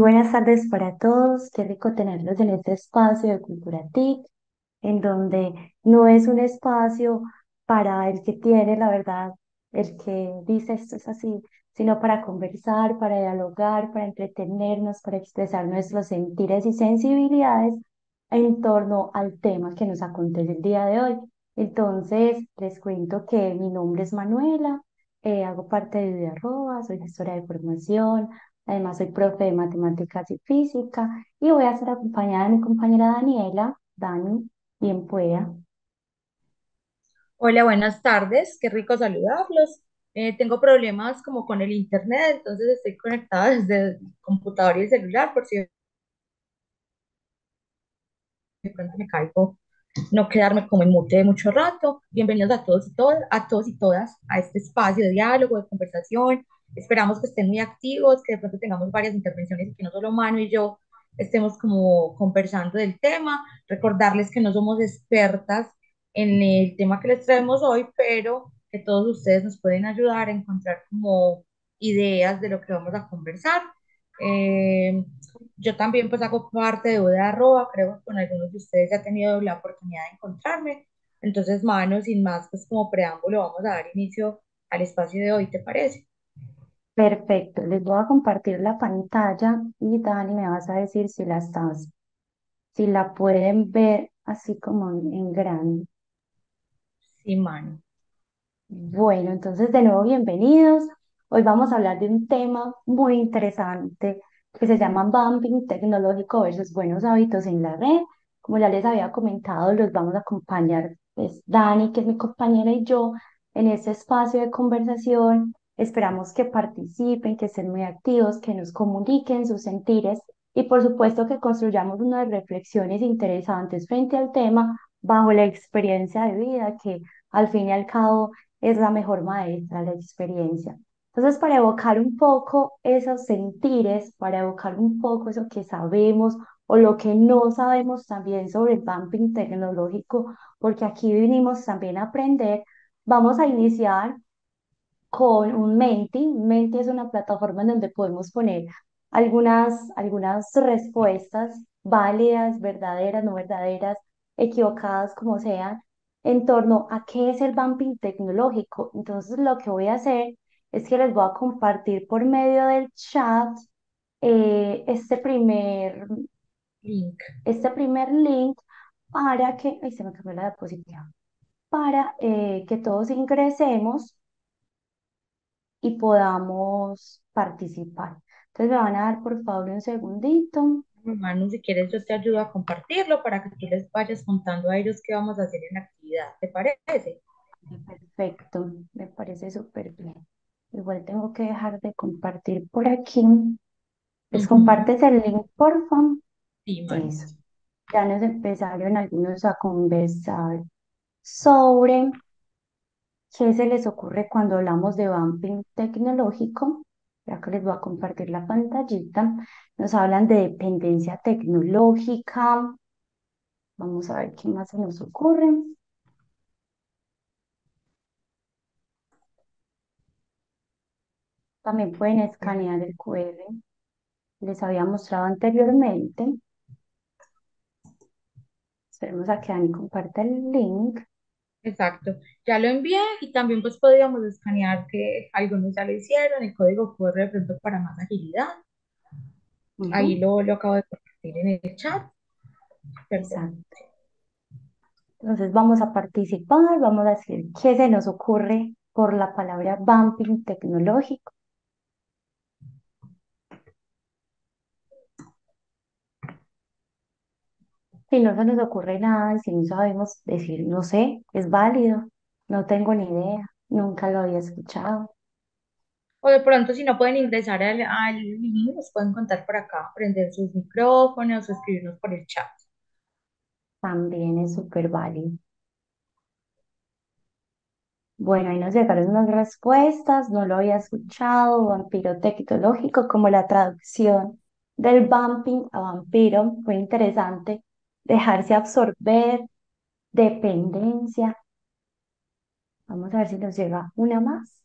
buenas tardes para todos. Qué rico tenerlos en este espacio de Cultura TIC, en donde no es un espacio para el que tiene la verdad, el que dice esto es así, sino para conversar, para dialogar, para entretenernos, para expresar nuestros sentires y sensibilidades en torno al tema que nos acontece el día de hoy. Entonces, les cuento que mi nombre es Manuela, hago parte de Vidarroa, soy gestora de formación. Además, soy profe de matemáticas y física y voy a estar acompañada de mi compañera Daniela. Dani, bien pueda. Hola, buenas tardes. Qué rico saludarlos. Tengo problemas como con el internet, entonces estoy conectada desde el computador y el celular por si de pronto me caigo, no quedarme como en mute mucho rato. Bienvenidos a todos y todas, a todos y todas a este espacio de diálogo, de conversación. Esperamos que estén muy activos, que de pronto tengamos varias intervenciones y que no solo Manu y yo estemos como conversando del tema. Recordarles que no somos expertas en el tema que les traemos hoy, pero que todos ustedes nos pueden ayudar a encontrar como ideas de lo que vamos a conversar. Eh, yo también pues hago parte de Uda Arroba, creo que con algunos de ustedes ya he tenido la oportunidad de encontrarme. Entonces, mano, sin más, pues como preámbulo, vamos a dar inicio al espacio de hoy, ¿te parece? Perfecto, les voy a compartir la pantalla y Dani me vas a decir si la pueden ver así como en grande. Sí, mano. Bueno, entonces de nuevo bienvenidos. Hoy vamos a hablar de un tema muy interesante que se llama bumping tecnológico versus buenos hábitos en la red. Como ya les había comentado, los vamos a acompañar pues, Dani, que es mi compañera, y yo en este espacio de conversación. Esperamos que participen, que estén muy activos, que nos comuniquen sus sentires y por supuesto que construyamos unas reflexiones interesantes frente al tema bajo la experiencia de vida que al fin y al cabo es la mejor maestra, la experiencia. Entonces, para evocar un poco esos sentires, para evocar un poco eso que sabemos o lo que no sabemos también sobre el bumping tecnológico, porque aquí vinimos también a aprender, vamos a iniciar con un Menti. Menti es una plataforma en donde podemos poner algunas respuestas válidas, verdaderas, no verdaderas, equivocadas, como sean, en torno a qué es el bumping tecnológico. Entonces, lo que voy a hacer es que les voy a compartir por medio del chat este Link. primer link para que, ay, se me cambió la diapositiva, para que todos ingresemos y podamos participar. Entonces me van a dar por favor un segundito. Manu, si quieres, yo te ayudo a compartirlo para que tú les vayas contando a ellos qué vamos a hacer en la actividad, ¿te parece? Perfecto, me parece súper bien. Igual tengo que dejar de compartir por aquí. ¿Les Ujú. compartes el link, por favor? Sí, Manu. Eso. Ya nos empezaron algunos a conversar sobre qué se les ocurre cuando hablamos de bumping tecnológico. Ya que les voy a compartir la pantallita. Nos hablan de dependencia tecnológica. Vamos a ver qué más se nos ocurre. También pueden escanear el QR. Les había mostrado anteriormente. Esperemos a que Dani comparta el link. Exacto, ya lo envié y también pues podríamos escanear que algunos ya lo hicieron, el código QR de pronto para más agilidad. Ahí Ujú, lo acabo de compartir en el chat. Perdón. exacto. Entonces vamos a participar, vamos a decir qué se nos ocurre por la palabra bumping tecnológico. Si no se nos ocurre nada, si no sabemos decir, no sé, es válido, no tengo ni idea, nunca lo había escuchado. O de pronto, si no pueden ingresar al link, nos pueden contar por acá, prender sus micrófonos o escribirnos por el chat. También es súper válido. Bueno, ahí nos llegaron unas respuestas, no lo había escuchado, vampiro tecnológico, como la traducción del bumping a vampiro, fue interesante, dejarse absorber, dependencia. Vamos a ver si nos llega una más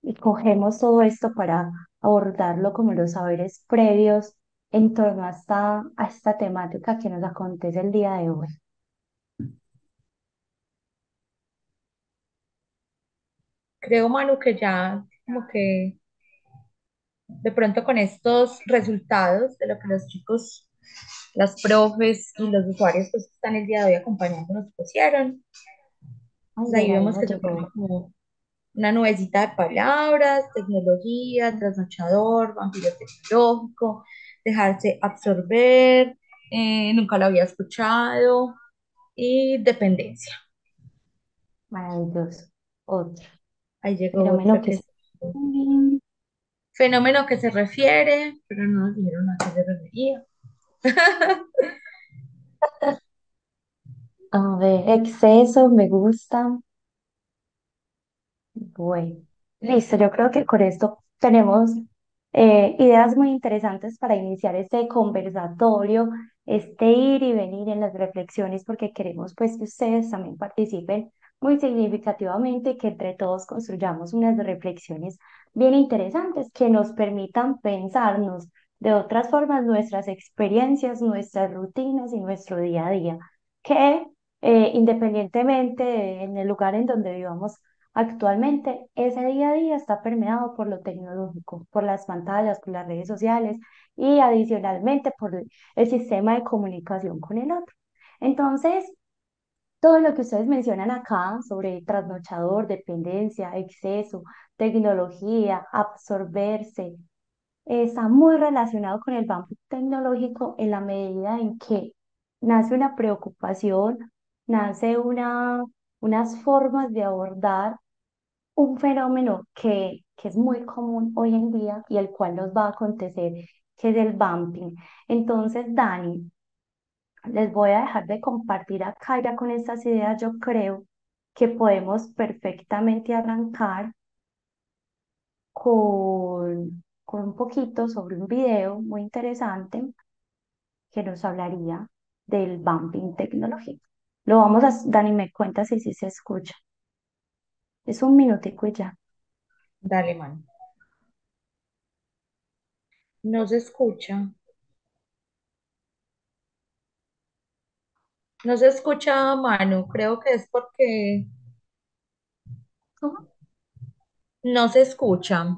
y cogemos todo esto para abordarlo como los saberes previos en torno a esta temática que nos acontece el día de hoy. Creo, Manu, que ya como que de pronto con estos resultados de lo que los chicos, las profes y los usuarios pues, que están el día de hoy acompañando nos pusieron, Ay, pues de ahí la vemos hija que se llegó. forma como una nubecita de palabras: tecnología, trasnochador, vampiro tecnológico, dejarse absorber, nunca lo había escuchado, y dependencia. Maravilloso. Otro Ahí llegó fenómeno otra que que es... es fenómeno que se refiere, pero no nos dijeron a qué se refería. A ver, exceso, me gusta. Bueno, listo, yo creo que con esto tenemos ideas muy interesantes para iniciar este conversatorio, este ir y venir en las reflexiones, porque queremos pues que ustedes también participen muy significativamente, que entre todos construyamos unas reflexiones bien interesantes que nos permitan pensarnos de otras formas nuestras experiencias, nuestras rutinas y nuestro día a día, que independientemente en el lugar en donde vivamos, actualmente, ese día a día está permeado por lo tecnológico, por las pantallas, por las redes sociales y adicionalmente por el sistema de comunicación con el otro. Entonces, todo lo que ustedes mencionan acá sobre trasnochador, dependencia, exceso, tecnología, absorberse, está muy relacionado con el vampi tecnológico en la medida en que nace una preocupación, nace unas formas de abordar un fenómeno que es muy común hoy en día y el cual nos va a acontecer, que es el bumping. Entonces, Dani, les voy a dejar de compartir acá ya con estas ideas. Yo creo que podemos perfectamente arrancar con un poquito sobre un video muy interesante que nos hablaría del bumping tecnológico. Lo vamos a, Dani, me cuenta si sí se escucha. Es un minutico y ya. Dale, mano. No se escucha. No se escucha, Manu. Creo que es porque ¿Cómo? no se escucha.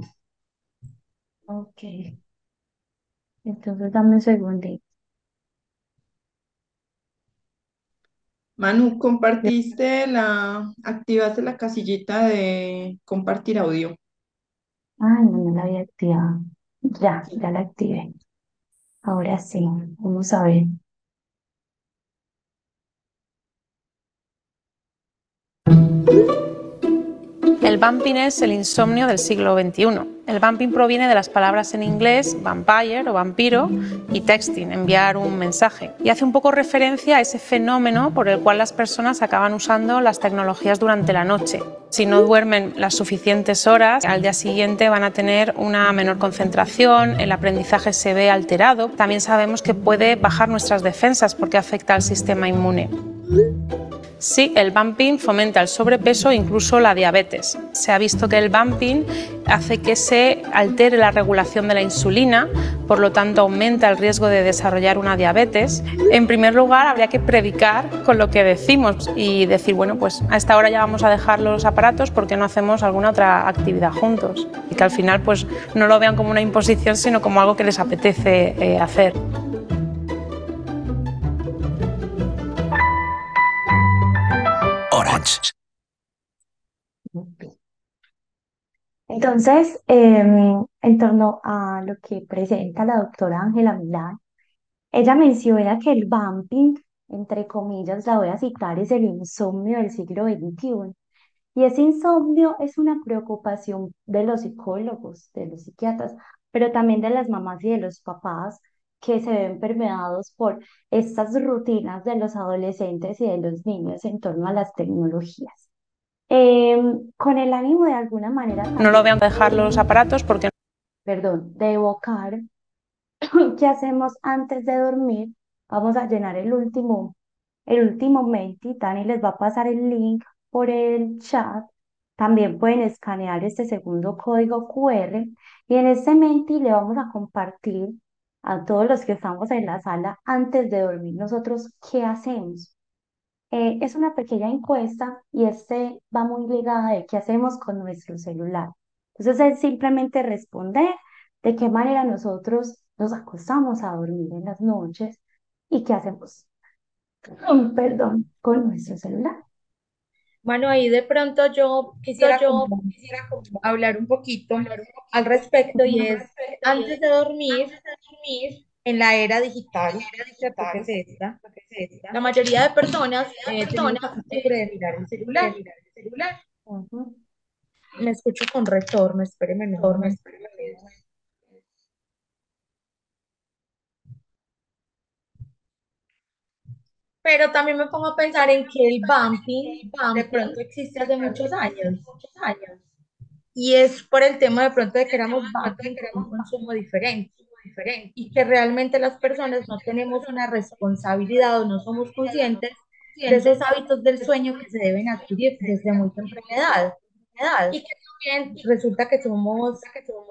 Ok. Entonces dame un segundito. Manu, activaste la casillita de compartir audio. Ay, no me la había activado. Ya, Sí. ya la activé. Ahora sí, vamos a ver. El vamping es el insomnio del siglo XXI. El vamping proviene de las palabras en inglés vampire o vampiro y texting, enviar un mensaje. Y hace un poco referencia a ese fenómeno por el cual las personas acaban usando las tecnologías durante la noche. Si no duermen las suficientes horas, al día siguiente van a tener una menor concentración, el aprendizaje se ve alterado. También sabemos que puede bajar nuestras defensas porque afecta al sistema inmune. Sí, el bumping fomenta el sobrepeso e incluso la diabetes. Se ha visto que el bumping hace que se altere la regulación de la insulina, por lo tanto aumenta el riesgo de desarrollar una diabetes. En primer lugar, habría que predicar con lo que decimos y decir, bueno, pues a esta hora ya vamos a dejar los aparatos, ¿por qué no hacemos alguna otra actividad juntos? Y que al final pues no lo vean como una imposición, sino como algo que les apetece hacer. Orange. Entonces, en torno a lo que presenta la doctora Ángela Milán, ella menciona que el bumping, entre comillas, la voy a citar, es el insomnio del siglo XXI. Y ese insomnio es una preocupación de los psicólogos, de los psiquiatras, pero también de las mamás y de los papás que se ven permeados por estas rutinas de los adolescentes y de los niños en torno a las tecnologías. Con el ánimo de alguna manera No lo también, vean dejar los aparatos porque perdón, de evocar qué hacemos antes de dormir, vamos a llenar el último menti. Dani les va a pasar el link por el chat. También pueden escanear este segundo código QR y en este menti le vamos a compartir a todos los que estamos en la sala antes de dormir nosotros, ¿qué hacemos? Es una pequeña encuesta y este va muy ligada de qué hacemos con nuestro celular. Entonces es simplemente responder de qué manera nosotros nos acostamos a dormir en las noches y qué hacemos, perdón, con nuestro celular. Bueno, ahí de pronto yo quisiera como hablar un poquito al respecto y es, antes de dormir, en la era digital, ¿cierto? Que es esta, la mayoría de personas tenemos la costumbre de mirar el celular. Ujú. Me escucho con retorno, espéreme un momento. Pero también me pongo a pensar en que el bumping de pronto existe hace muchos años. Y es por el tema de pronto de que éramos bumping con un consumo diferente. Y que realmente las personas no tenemos una responsabilidad o no somos conscientes de esos hábitos del sueño que se deben adquirir desde muy temprana edad. Y que también resulta que somos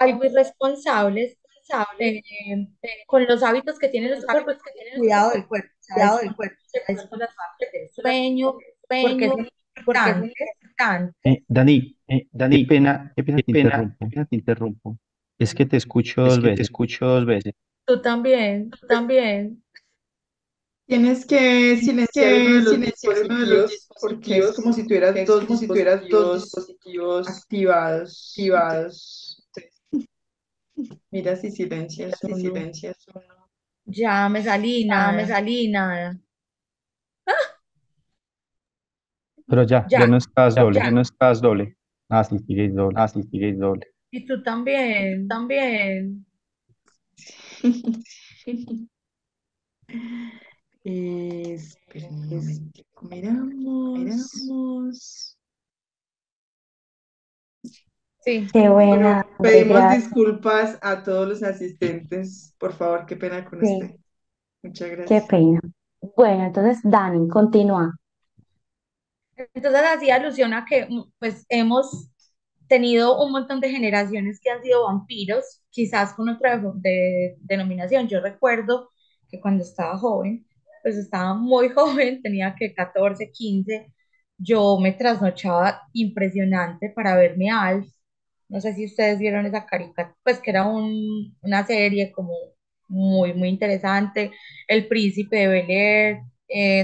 algo irresponsables eh, con los hábitos que tiene nuestro cuerpo, cuidado del cuerpo, ¿sabes? ¿Sabes? Con las partes del sueño, porque es muy importante. Dani, qué pena te interrumpo. Es que te escucho dos veces. Tú también, tú también. Tienes que silenciar uno de los dispositivos porque es como si tuvieras dos dispositivos activados. Entonces, mira si silencias uno. Ya me salí, nada. Pero ya Ya, no estás doble, ya no estás doble. Ah, sí, sigues doble. y tú también. Esperen un momentico, miramos. Sí, Qué Bueno, buena, André, pedimos gracias. disculpas a todos los asistentes. Por favor, qué pena con Sí, usted. Muchas qué gracias. pena. Bueno, entonces, Dani, continúa. entonces hacía alusión a que pues hemos tenido un montón de generaciones que han sido vampiros, quizás con otra denominación. Yo recuerdo que cuando estaba joven, pues estaba muy joven, tenía que 14, 15, yo me trasnochaba impresionante para verme Alf. No sé si ustedes vieron esa caricatura, pues que era una serie como muy interesante. El Príncipe de Bel-Air,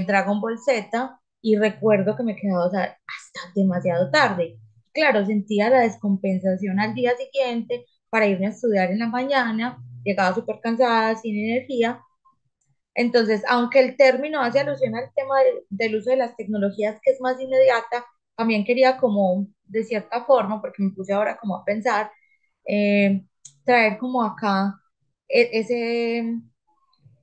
Dragon Ball Z, y recuerdo que me quedaba, o sea, hasta demasiado tarde. Claro, sentía la descompensación al día siguiente para irme a estudiar en la mañana, llegaba súper cansada, sin energía. Entonces, aunque el término hace alusión al tema del uso de las tecnologías que es más inmediata, también quería como, de cierta forma, porque me puse ahora como a pensar, eh, traer como acá ese,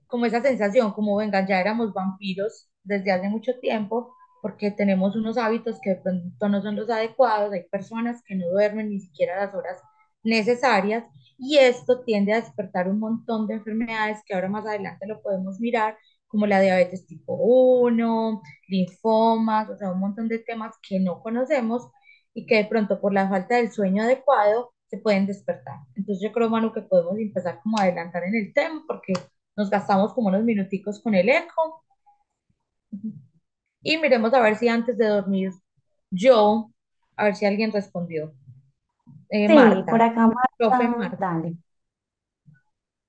como esa sensación, como venga, ya éramos vampiros desde hace mucho tiempo, porque tenemos unos hábitos que de pronto no son los adecuados, hay personas que no duermen ni siquiera las horas necesarias, y esto tiende a despertar un montón de enfermedades que ahora más adelante lo podemos mirar, como la diabetes tipo 1, linfomas, o sea, un montón de temas que no conocemos y que de pronto por la falta del sueño adecuado se pueden despertar. Entonces yo creo, Manu, que podemos empezar como a adelantar en el tema, porque nos gastamos como unos minuticos con el eco y miremos a ver si antes de dormir yo, a ver si alguien respondió. Sí, por Marta, acá, profe Marta, Marta. dale.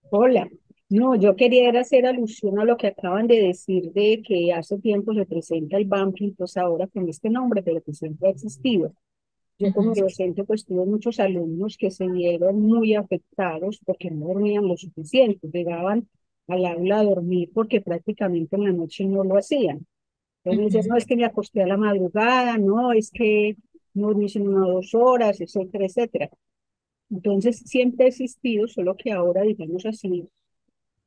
Hola, no, yo quería era hacer alusión a lo que acaban de decir de que hace tiempo se presenta el banking, pues ahora con este nombre, pero que siempre ha existido. Yo como Ujú, docente pues tuve muchos alumnos que se vieron muy afectados porque no dormían lo suficiente, llegaban al aula a dormir porque prácticamente en la noche no lo hacían. Entonces me decían, ujú, no, es que me acosté a la madrugada, no, es que no dormí sino 1 o 2 horas, etcétera, etcétera. Entonces siempre ha existido, solo que ahora, digamos así,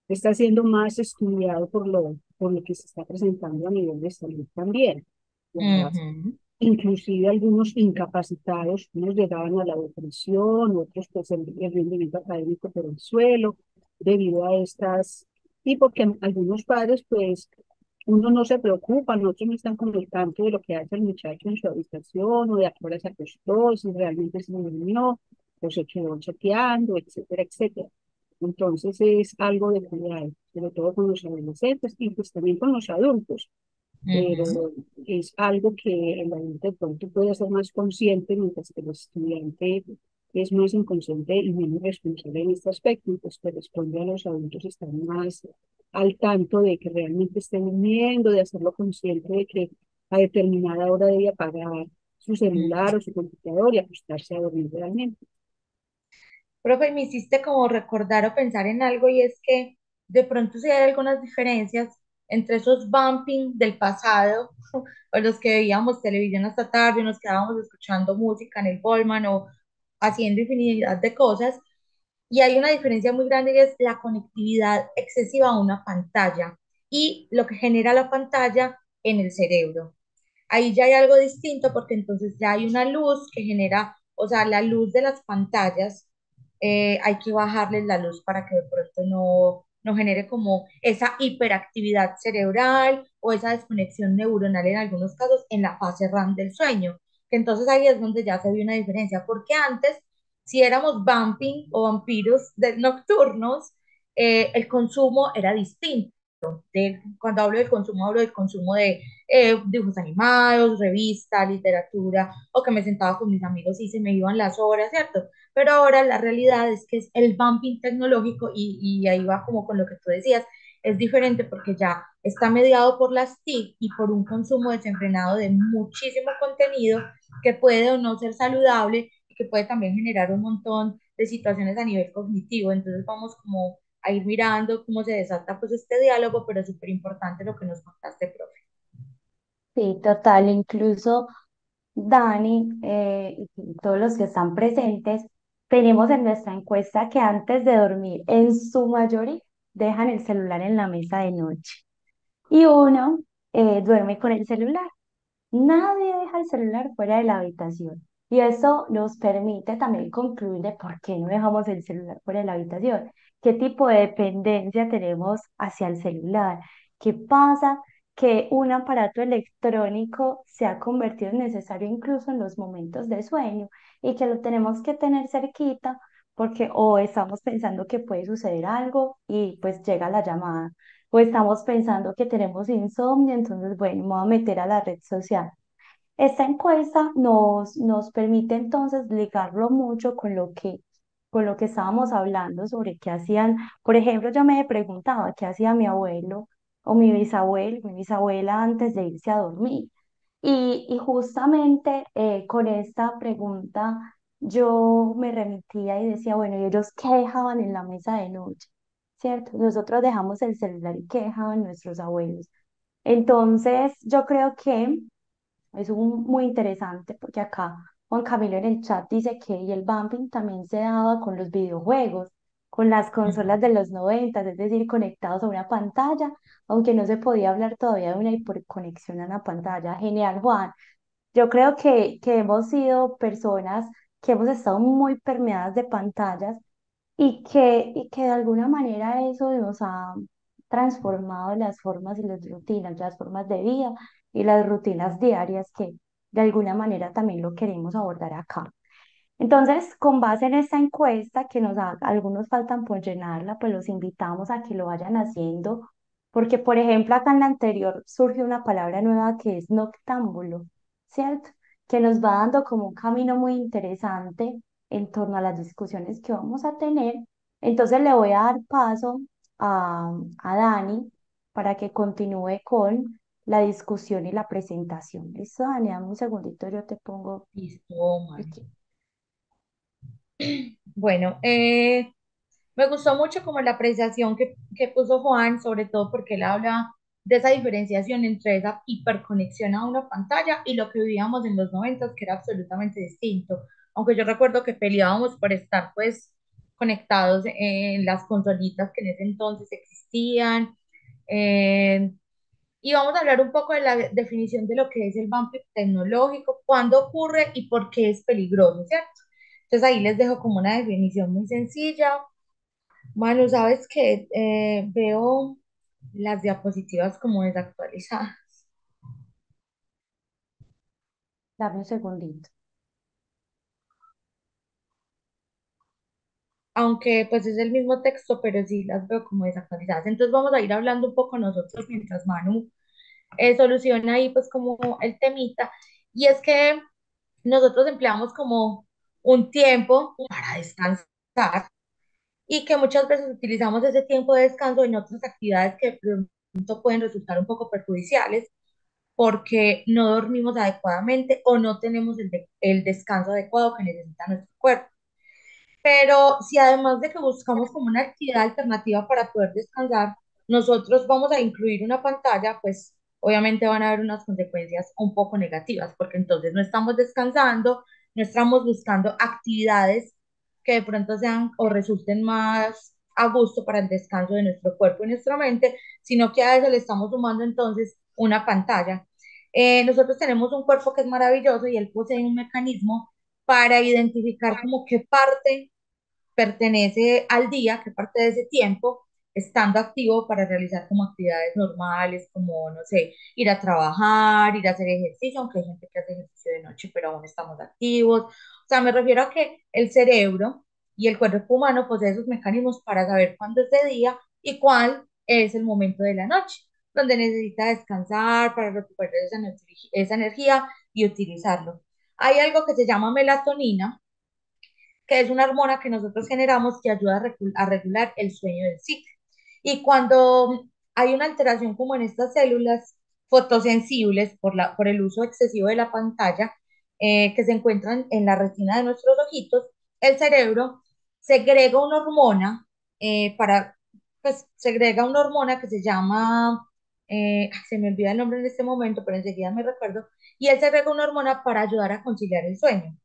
está siendo más estudiado por lo que se está presentando a nivel de salud también. ¿Verdad? ujú. Inclusive algunos incapacitados, unos llegaban a la depresión, otros pues el rendimiento académico por el suelo, debido a estas, y porque algunos padres pues uno no se preocupa, otros no están con el tanto de lo que hace el muchacho en su habitación o de a qué hora se acostó, si realmente se durmió o se quedó chateando, etcétera, etcétera. Entonces es algo de cuidado, sobre todo con los adolescentes y pues también con los adultos, Ujú. pero es algo que el adulto de pronto puede ser más consciente, mientras que el estudiante es más inconsciente y menos responsable en este aspecto, y pues corresponde a los adultos estar más al tanto de que realmente estén durmiendo, de hacerlo consciente de que a determinada hora debe apagar su celular o su computador y acostarse a dormir realmente. Profe, me hiciste como recordar o pensar en algo y es que de pronto sí hay algunas diferencias entre esos bumping del pasado o los que veíamos televisión hasta tarde, nos quedábamos escuchando música en el Goldman o haciendo infinidad de cosas. Y hay una diferencia muy grande y es la conectividad excesiva a una pantalla y lo que genera la pantalla en el cerebro. Ahí ya hay algo distinto porque entonces ya hay una luz que genera, o sea, la luz de las pantallas, hay que bajarles la luz para que de pronto no genere como esa hiperactividad cerebral o esa desconexión neuronal en algunos casos en la fase REM del sueño. Que entonces ahí es donde ya se ve una diferencia, porque antes, si éramos vamping o vampiros nocturnos, el consumo era distinto. Cuando hablo del consumo de dibujos animados, revista, literatura, o que me sentaba con mis amigos y se me iban las horas, ¿cierto? Pero ahora la realidad es que es el bumping tecnológico y ahí va como con lo que tú decías, es diferente porque ya está mediado por las TIC y por un consumo desenfrenado de muchísimo contenido que puede o no ser saludable y que puede también generar un montón de situaciones a nivel cognitivo. Entonces vamos como a ir mirando cómo se desata pues este diálogo, pero es súper importante lo que nos contaste, profe. Sí, total, incluso Dani y todos los que están presentes, tenemos en nuestra encuesta que antes de dormir, en su mayoría, dejan el celular en la mesa de noche y uno duerme con el celular. Nadie deja el celular fuera de la habitación. Y eso nos permite también concluir de por qué no dejamos el celular fuera de la habitación. ¿Qué tipo de dependencia tenemos hacia el celular? ¿Qué pasa? Que un aparato electrónico se ha convertido en necesario incluso en los momentos de sueño y que lo tenemos que tener cerquita porque o estamos pensando que puede suceder algo y pues llega la llamada o estamos pensando que tenemos insomnio, entonces, bueno, me voy a meter a la red social. Esta encuesta nos permite entonces ligarlo mucho con lo que estábamos hablando sobre qué hacían. Por ejemplo, yo me preguntaba qué hacía mi abuelo o mi bisabuela antes de irse a dormir. Y justamente con esta pregunta yo me remitía y decía, bueno, ¿y ellos qué dejaban en la mesa de noche? ¿Cierto? Nosotros dejamos el celular y qué dejaban nuestros abuelos. Entonces, yo creo que muy interesante porque acá Juan Camilo en el chat dice que y el bumping también se daba con los videojuegos, con las consolas de los 90, es decir, conectados a una pantalla, aunque no se podía hablar todavía de una hiperconexión a una pantalla. Genial, Juan. Yo creo que hemos sido personas que hemos estado muy permeadas de pantallas y que de alguna manera eso nos ha transformado las formas y las rutinas, las formas de vida y las rutinas diarias que de alguna manera también lo queremos abordar acá. Entonces, con base en esta encuesta que algunos faltan por llenarla, pues los invitamos a que lo vayan haciendo, porque por ejemplo acá en la anterior surge una palabra nueva que es noctámbulo, ¿cierto? Que nos va dando como un camino muy interesante en torno a las discusiones que vamos a tener. Entonces le voy a dar paso a Dani para que continúe con la discusión y la presentación. ¿Listo, Dani? Dame un segundito, yo te pongo Listo, man. aquí. Bueno, me gustó mucho como la apreciación que puso Juan, sobre todo porque él habla de esa diferenciación entre esa hiperconexión a una pantalla y lo que vivíamos en los 90, que era absolutamente distinto. Aunque yo recuerdo que peleábamos por estar pues conectados en las consolitas que en ese entonces existían. eh, y vamos a hablar un poco de la definición de lo que es el bumping tecnológico, cuándo ocurre y por qué es peligroso, ¿cierto? Entonces ahí les dejo como una definición muy sencilla. Manu, sabes que veo las diapositivas como desactualizadas. Dame un segundito. aunque pues es el mismo texto, pero sí las veo como desactualizadas. Entonces vamos a ir hablando un poco nosotros mientras Manu soluciona ahí pues como el temita. Y es que nosotros empleamos como un tiempo para descansar y que muchas veces utilizamos ese tiempo de descanso en otras actividades que de pronto pueden resultar un poco perjudiciales porque no dormimos adecuadamente o no tenemos el descanso adecuado que necesita nuestro cuerpo. Pero si además de que buscamos como una actividad alternativa para poder descansar, nosotros vamos a incluir una pantalla, pues obviamente van a haber unas consecuencias un poco negativas, porque entonces no estamos descansando, no estamos buscando actividades que de pronto sean o resulten más a gusto para el descanso de nuestro cuerpo y nuestra mente, sino que a eso le estamos sumando entonces una pantalla. Nosotros tenemos un cuerpo que es maravilloso y él posee un mecanismo para identificar como qué parte pertenece al día, qué parte de ese tiempo, estando activo para realizar como actividades normales, como, no sé, ir a trabajar, ir a hacer ejercicio, aunque hay gente que hace ejercicio de noche, pero aún estamos activos. O sea, me refiero a que el cerebro y el cuerpo humano posee esos mecanismos para saber cuándo es de día y cuál es el momento de la noche, donde necesita descansar para recuperar esa energía y utilizarlo. Hay algo que se llama melatonina, que es una hormona que nosotros generamos que ayuda a regular el sueño del ciclo. Y cuando hay una alteración como en estas células fotosensibles por el uso excesivo de la pantalla, que se encuentran en la retina de nuestros ojitos, el cerebro segrega una hormona pues segrega una hormona que se llama, se me olvida el nombre en este momento, pero enseguida me recuerdo, y él segrega una hormona para ayudar a conciliar el sueño.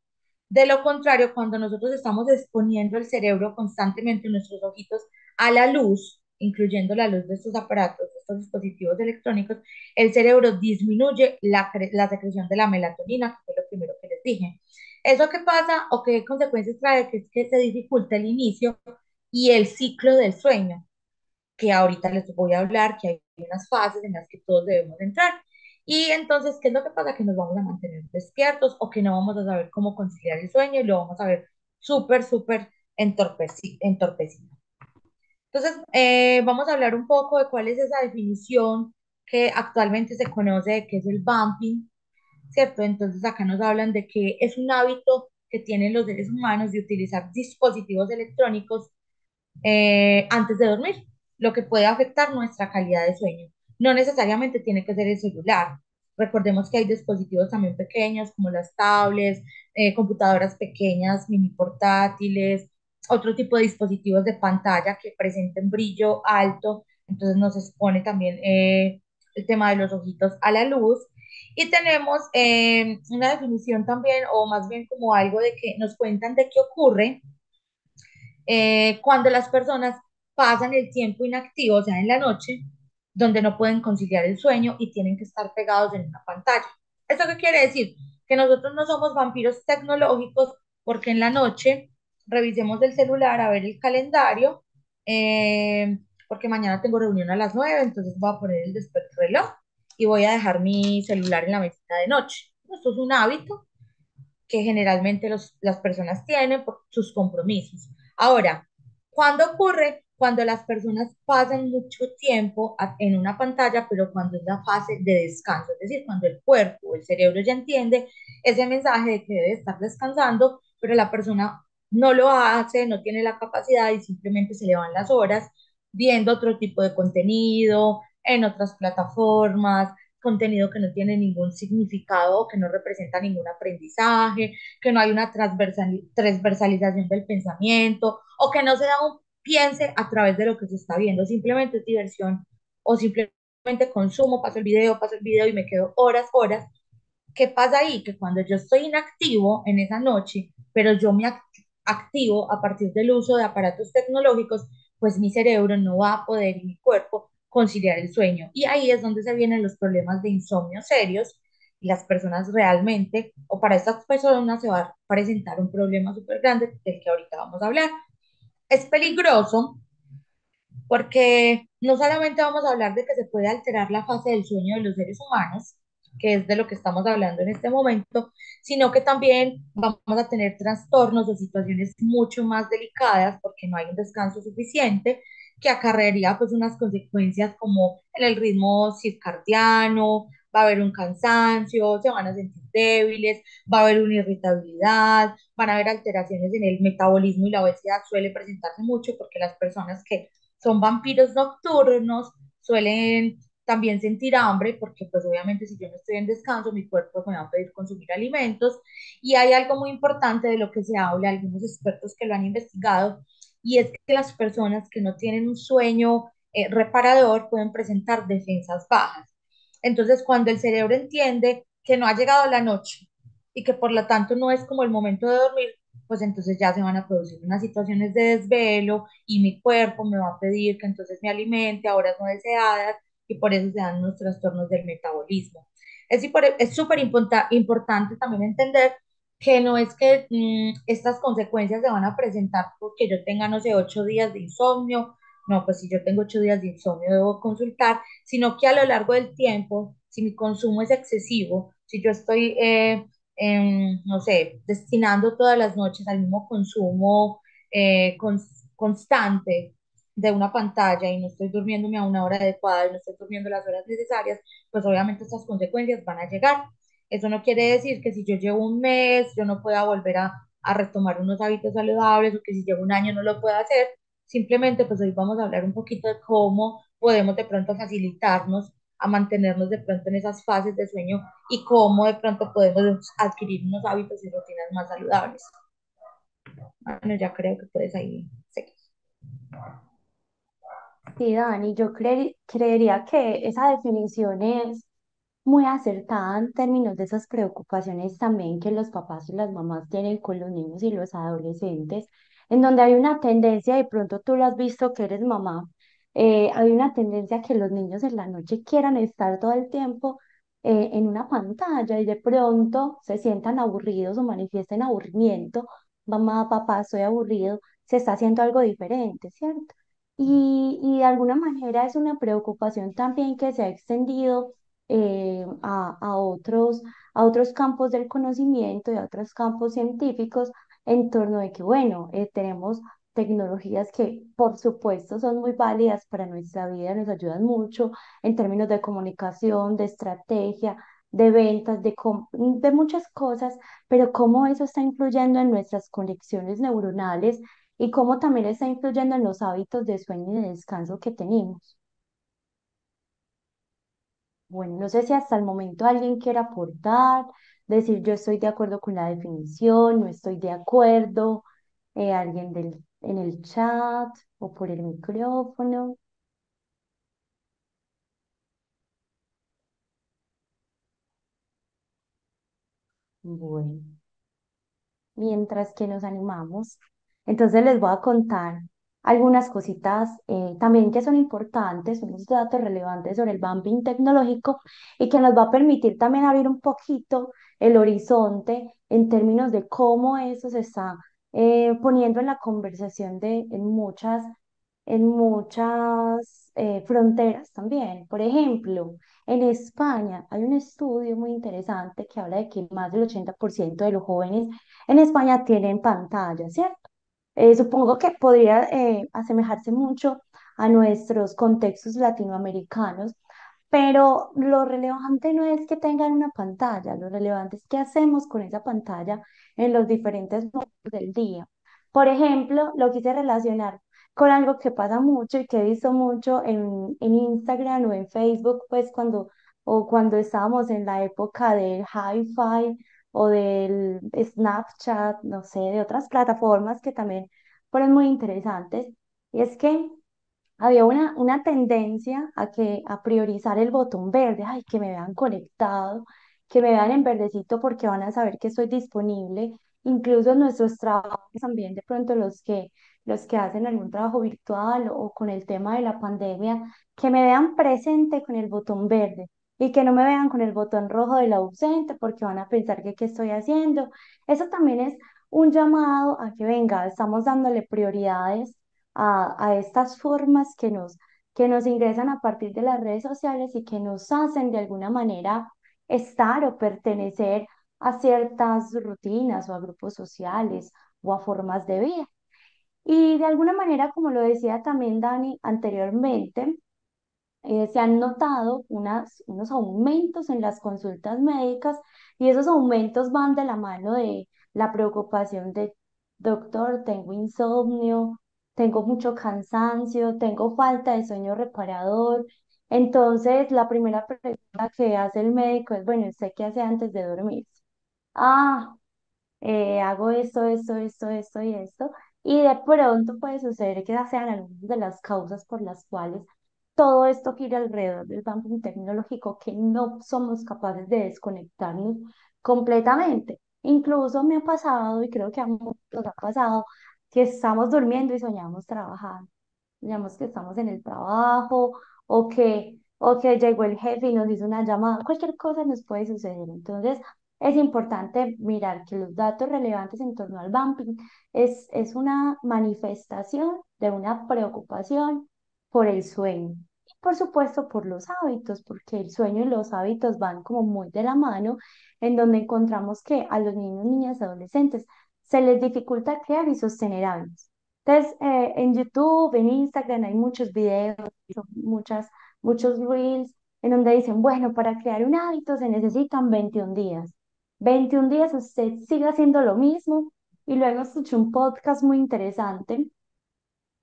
De lo contrario, cuando nosotros estamos exponiendo el cerebro constantemente, nuestros ojitos, a la luz, incluyendo la luz de estos aparatos, de estos dispositivos electrónicos, el cerebro disminuye la secreción de la melatonina, que fue lo primero que les dije. ¿Eso qué pasa o qué consecuencias trae? Que es que se dificulta el inicio y el ciclo del sueño, que ahorita les voy a hablar, que hay unas fases en las que todos debemos entrar. Y entonces, ¿qué es lo que pasa? Que nos vamos a mantener despiertos o que no vamos a saber cómo conciliar el sueño y lo vamos a ver súper entorpecido. Entonces, vamos a hablar un poco de cuál es esa definición que actualmente se conoce de qué es el bumping, ¿cierto? Entonces, acá nos hablan de que es un hábito que tienen los seres humanos de utilizar dispositivos electrónicos antes de dormir, lo que puede afectar nuestra calidad de sueño. No necesariamente tiene que ser el celular. Recordemos que hay dispositivos también pequeños como las tablets, computadoras pequeñas, mini portátiles, otro tipo de dispositivos de pantalla que presenten brillo alto, entonces nos expone también el tema de los ojitos a la luz. Y tenemos una definición también, o más bien como algo de que nos cuentan de qué ocurre cuando las personas pasan el tiempo inactivo, o sea, en la noche, donde no pueden conciliar el sueño y tienen que estar pegados en una pantalla. ¿Eso qué quiere decir? Que nosotros no somos vampiros tecnológicos porque en la noche revisemos el celular a ver el calendario, porque mañana tengo reunión a las 9, entonces voy a poner el reloj y voy a dejar mi celular en la mesita de noche. Esto es un hábito que generalmente las personas tienen por sus compromisos. Ahora, ¿cuándo ocurre? Cuando las personas pasan mucho tiempo en una pantalla, pero cuando es la fase de descanso, es decir, cuando el cuerpo o el cerebro ya entiende ese mensaje de que debe estar descansando, pero la persona no lo hace, no tiene la capacidad y simplemente se le van las horas viendo otro tipo de contenido en otras plataformas, contenido que no tiene ningún significado, que no representa ningún aprendizaje, que no hay una transversalización del pensamiento o que no se da un piense a través de lo que se está viendo, simplemente es diversión o simplemente consumo, paso el video y me quedo horas, horas. ¿Qué pasa ahí? Que cuando yo estoy inactivo en esa noche, pero yo me activo a partir del uso de aparatos tecnológicos, pues mi cerebro no va a poder y mi cuerpo conciliar el sueño. Y ahí es donde se vienen los problemas de insomnio serios y las personas realmente, o para estas personas se va a presentar un problema súper grande del que ahorita vamos a hablar. Es peligroso porque no solamente vamos a hablar de que se puede alterar la fase del sueño de los seres humanos, que es de lo que estamos hablando en este momento, sino que también vamos a tener trastornos o situaciones mucho más delicadas porque no hay un descanso suficiente que acarrearía pues unas consecuencias como en el ritmo circadiano, va a haber un cansancio, se van a sentir débiles, va a haber una irritabilidad, van a haber alteraciones en el metabolismo y la obesidad suele presentarse mucho porque las personas que son vampiros nocturnos suelen también sentir hambre porque pues obviamente si yo no estoy en descanso mi cuerpo me va a pedir consumir alimentos y hay algo muy importante de lo que se habla, algunos expertos que lo han investigado y es que las personas que no tienen un sueño reparador pueden presentar defensas bajas. Entonces, cuando el cerebro entiende que no ha llegado la noche y que por lo tanto no es como el momento de dormir, pues entonces ya se van a producir unas situaciones de desvelo y mi cuerpo me va a pedir que entonces me alimente a horas no deseadas y por eso se dan los trastornos del metabolismo. Es súper importante también entender que no es que estas consecuencias se van a presentar porque yo tenga, no sé, 8 días de insomnio. No, pues si yo tengo 8 días de insomnio debo consultar, sino que a lo largo del tiempo, si mi consumo es excesivo, si yo estoy, no sé, destinando todas las noches al mismo consumo constante de una pantalla y no estoy durmiéndome a una hora adecuada y no estoy durmiendo las horas necesarias, pues obviamente estas consecuencias van a llegar. Eso no quiere decir que si yo llevo un mes, yo no pueda volver a retomar unos hábitos saludables o que si llevo un año no lo pueda hacer. Simplemente, pues hoy vamos a hablar un poquito de cómo podemos de pronto facilitarnos a mantenernos de pronto en esas fases de sueño y cómo de pronto podemos adquirir unos hábitos y rutinas más saludables. Bueno, ya creo que puedes ahí seguir. Sí, Dani, yo creería que esa definición es muy acertada en términos de esas preocupaciones también que los papás y las mamás tienen con los niños y los adolescentes, en donde hay una tendencia, de pronto tú lo has visto que eres mamá, hay una tendencia que los niños en la noche quieran estar todo el tiempo en una pantalla y de pronto se sientan aburridos o manifiesten aburrimiento. Mamá, papá, estoy aburrido, se está haciendo algo diferente, ¿cierto? Y de alguna manera es una preocupación también que se ha extendido a otros campos del conocimiento y a otros campos científicos en torno de que, bueno, tenemos tecnologías que por supuesto son muy válidas para nuestra vida, nos ayudan mucho en términos de comunicación, de estrategia, de ventas, de muchas cosas, pero cómo eso está influyendo en nuestras conexiones neuronales y cómo también está influyendo en los hábitos de sueño y de descanso que tenemos. Bueno, no sé si hasta el momento alguien quiera aportar, decir yo estoy de acuerdo con la definición, no estoy de acuerdo, alguien en el chat o por el micrófono. Bueno, mientras que nos animamos. Entonces les voy a contar algunas cositas también que son importantes, unos datos relevantes sobre el bumping tecnológico y que nos va a permitir también abrir un poquito el horizonte en términos de cómo eso se está poniendo en la conversación en muchas fronteras también. Por ejemplo, en España hay un estudio muy interesante que habla de que más del 80% de los jóvenes en España tienen pantalla, ¿cierto? Supongo que podría asemejarse mucho a nuestros contextos latinoamericanos, pero lo relevante no es que tengan una pantalla, lo relevante es qué hacemos con esa pantalla en los diferentes momentos del día. Por ejemplo, lo quise relacionar con algo que pasa mucho y que he visto mucho en Instagram o en Facebook, pues cuando estábamos en la época del hi-fi o del Snapchat, no sé, de otras plataformas que también fueron muy interesantes. Y es que había una tendencia a priorizar el botón verde, ay, que me vean conectado, que me vean en verdecito porque van a saber que estoy disponible. Incluso en nuestros trabajos también, de pronto los que hacen algún trabajo virtual o con el tema de la pandemia, que me vean presente con el botón verde y que no me vean con el botón rojo del ausente porque van a pensar que qué estoy haciendo. Eso también es un llamado a que venga, estamos dándole prioridades a estas formas que nos ingresan a partir de las redes sociales y que nos hacen de alguna manera estar o pertenecer a ciertas rutinas o a grupos sociales o a formas de vida. Y de alguna manera, como lo decía también Dani anteriormente, se han notado unos aumentos en las consultas médicas y esos aumentos van de la mano de la preocupación de, doctor, tengo insomnio, tengo mucho cansancio, tengo falta de sueño reparador. Entonces, la primera pregunta que hace el médico es, bueno, ¿usted qué hace antes de dormir? Ah, hago esto y esto, y de pronto puede suceder que esas sean algunas de las causas por las cuales todo esto gira alrededor del dumping tecnológico, que no somos capaces de desconectarnos completamente. Incluso me ha pasado, y creo que a muchos nos ha pasado, que estamos durmiendo y soñamos trabajando, digamos que estamos en el trabajo o que llegó el jefe y nos hizo una llamada, cualquier cosa nos puede suceder. Entonces, es importante mirar que los datos relevantes en torno al bumping es una manifestación de una preocupación por el sueño. Y por supuesto, por los hábitos, porque el sueño y los hábitos van como muy de la mano, en donde encontramos que a los niños, niñas y adolescentes se les dificulta crear y sostener hábitos. Entonces, en YouTube, en Instagram hay muchos videos, muchos reels en donde dicen, bueno, para crear un hábito se necesitan 21 días. 21 días usted sigue haciendo lo mismo. Y luego escuché un podcast muy interesante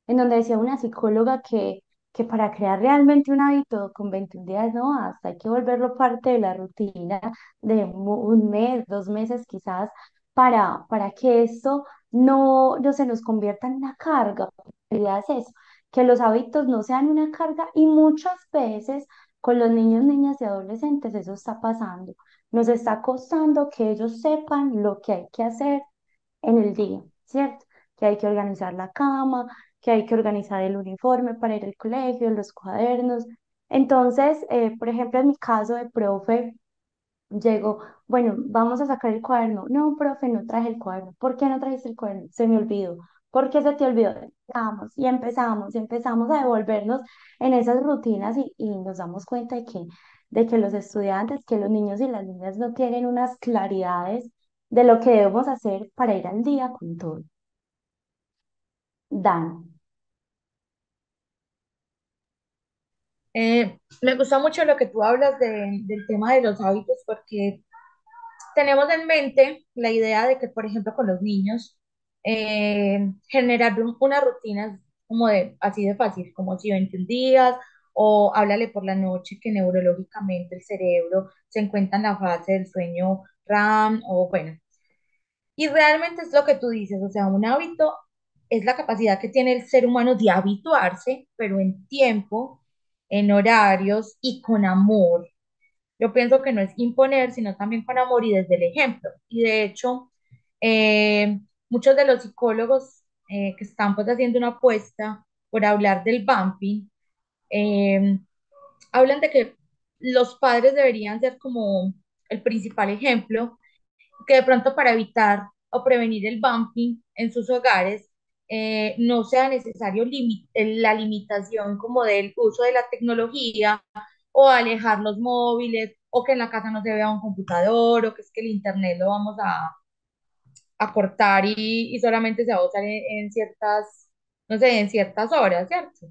en donde decía una psicóloga que para crear realmente un hábito con 21 días no basta, hay que volverlo parte de la rutina de un mes, 2 meses quizás, para que esto no se nos convierta en una carga. La realidad es eso, que los hábitos no sean una carga y muchas veces con los niños, niñas y adolescentes eso está pasando. Nos está costando que ellos sepan lo que hay que hacer en el día, ¿cierto? Que hay que organizar la cama, que hay que organizar el uniforme para ir al colegio, los cuadernos. Entonces, por ejemplo, en mi caso de profe, llego, bueno, vamos a sacar el cuaderno. No, profe, no traje el cuaderno. ¿Por qué no trajiste el cuaderno? Se me olvidó. ¿Por qué se te olvidó? Y empezamos a devolvernos en esas rutinas y nos damos cuenta de que los estudiantes, que los niños y las niñas no tienen unas claridades de lo que debemos hacer para ir al día con todo. Dan. Me gusta mucho lo que tú hablas del tema de los hábitos porque tenemos en mente la idea de que, por ejemplo, con los niños, generar unas rutinas como de así de fácil, como si 21 días o háblale por la noche que neurológicamente el cerebro se encuentra en la fase del sueño REM o bueno, y realmente es lo que tú dices, o sea, un hábito es la capacidad que tiene el ser humano de habituarse, pero en tiempo, en horarios y con amor. Yo pienso que no es imponer, sino también con amor y desde el ejemplo. Y de hecho, muchos de los psicólogos que están pues haciendo una apuesta por hablar del bumping, eh, hablan de que los padres deberían ser como el principal ejemplo que de pronto para evitar o prevenir el bumping en sus hogares no sea necesario la limitación como del uso de la tecnología o alejar los móviles o que en la casa no se vea un computador o que es que el internet lo vamos a cortar y solamente se va a usar en ciertas, no sé, en ciertas horas, ¿cierto?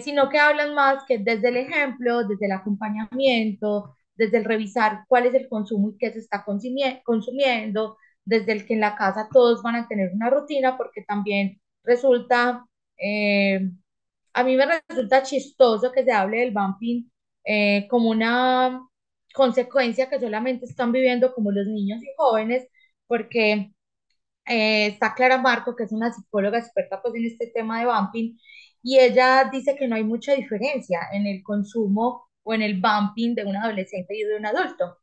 Sino que hablan más que desde el ejemplo, desde el acompañamiento, desde el revisar cuál es el consumo y qué se está consumiendo, desde el que en la casa todos van a tener una rutina, porque también resulta, a mí me resulta chistoso que se hable del bumping como una consecuencia que solamente están viviendo como los niños y jóvenes, porque está Clara Marco, que es una psicóloga experta pues, en este tema de bumping, y ella dice que no hay mucha diferencia en el consumo o en el bumping de un adolescente y de un adulto,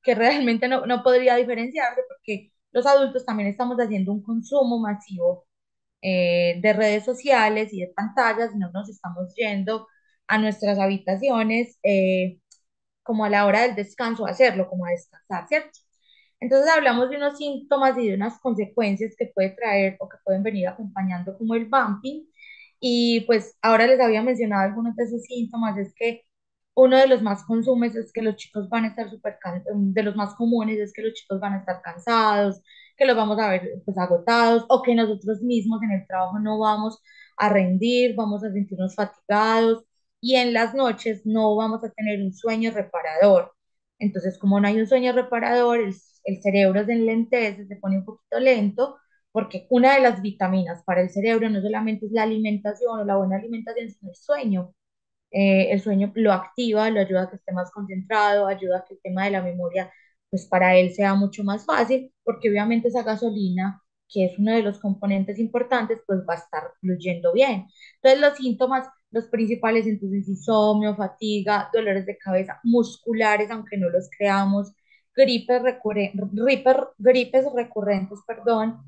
que realmente no podría diferenciarse porque los adultos también estamos haciendo un consumo masivo de redes sociales y de pantallas, y no nos estamos yendo a nuestras habitaciones como a la hora del descanso a hacerlo, como a descansar, ¿cierto? Entonces hablamos de unos síntomas y de unas consecuencias que puede traer o que pueden venir acompañando como el bumping. Y pues ahora les había mencionado algunos de esos síntomas, es que Uno de los más consumes es que los chicos van a estar de los más comunes es que los chicos van a estar cansados, que los vamos a ver pues agotados o que nosotros mismos en el trabajo no vamos a rendir, vamos a sentirnos fatigados y en las noches no vamos a tener un sueño reparador. Entonces, como no hay un sueño reparador, el cerebro se enlentece, se pone un poquito lento, porque una de las vitaminas para el cerebro no solamente es la alimentación o la buena alimentación, sino el sueño. El sueño lo activa, lo ayuda a que esté más concentrado, ayuda a que el tema de la memoria, pues para él sea mucho más fácil, porque obviamente esa gasolina, que es uno de los componentes importantes, pues va a estar fluyendo bien. Entonces los síntomas, los principales, entonces insomnio, fatiga, dolores de cabeza, musculares, aunque no los creamos, gripes recurrentes, perdón,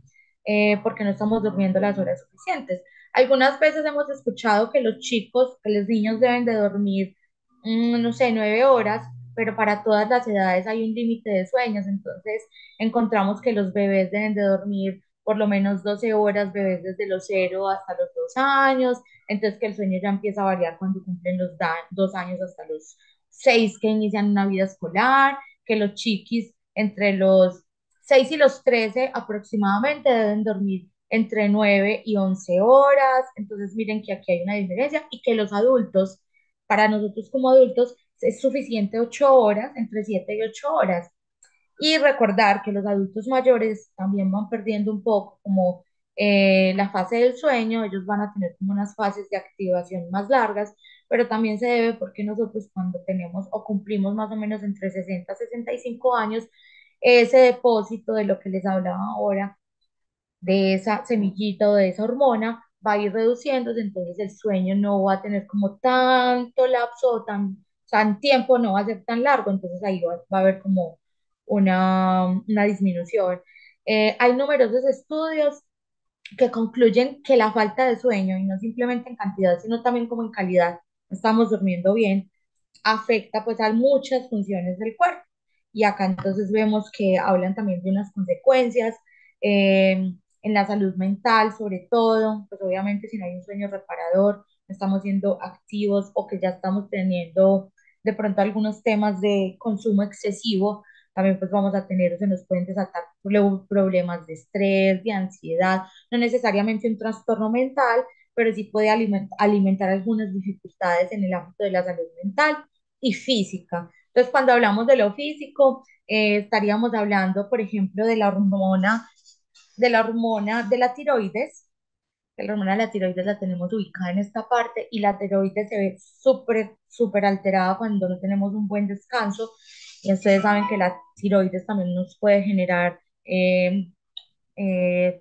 porque no estamos durmiendo las horas suficientes. Algunas veces hemos escuchado que los chicos, que los niños deben de dormir, no sé, 9 horas, pero para todas las edades hay un límite de sueños, entonces encontramos que los bebés deben de dormir por lo menos 12 horas, bebés desde los 0 hasta los 2 años, entonces que el sueño ya empieza a variar cuando cumplen los 2 años hasta los 6 que inician una vida escolar, que los chiquis entre los 6 y los 13 aproximadamente deben dormir entre 9 y 11 horas. Entonces, miren que aquí hay una diferencia y que los adultos, para nosotros como adultos, es suficiente 8 horas, entre 7 y 8 horas. Y recordar que los adultos mayores también van perdiendo un poco como la fase del sueño, ellos van a tener como unas fases de activación más largas, pero también se debe porque nosotros cuando tenemos o cumplimos más o menos entre 60 y 65 años, ese depósito de lo que les hablaba ahora, de esa semillita o de esa hormona, va a ir reduciéndose, entonces el sueño no va a tener como tanto lapso o tan tiempo, no va a ser tan largo, entonces ahí va a haber como una disminución. Hay numerosos estudios que concluyen que la falta de sueño, y no simplemente en cantidad, sino también como en calidad, no estamos durmiendo bien, afecta pues a muchas funciones del cuerpo. Y acá entonces vemos que hablan también de unas consecuencias en la salud mental, sobre todo, pues obviamente si no hay un sueño reparador, no estamos siendo activos o que ya estamos teniendo de pronto algunos temas de consumo excesivo, también pues vamos a tener, se nos pueden desatar problemas de estrés, de ansiedad, no necesariamente un trastorno mental, pero sí puede alimentar algunas dificultades en el ámbito de la salud mental y física. Entonces, cuando hablamos de lo físico, estaríamos hablando, por ejemplo, de la tiroides, que la hormona de la tiroides la tenemos ubicada en esta parte y la tiroides se ve súper, súper alterada cuando no tenemos un buen descanso. Y ustedes saben que la tiroides también nos puede generar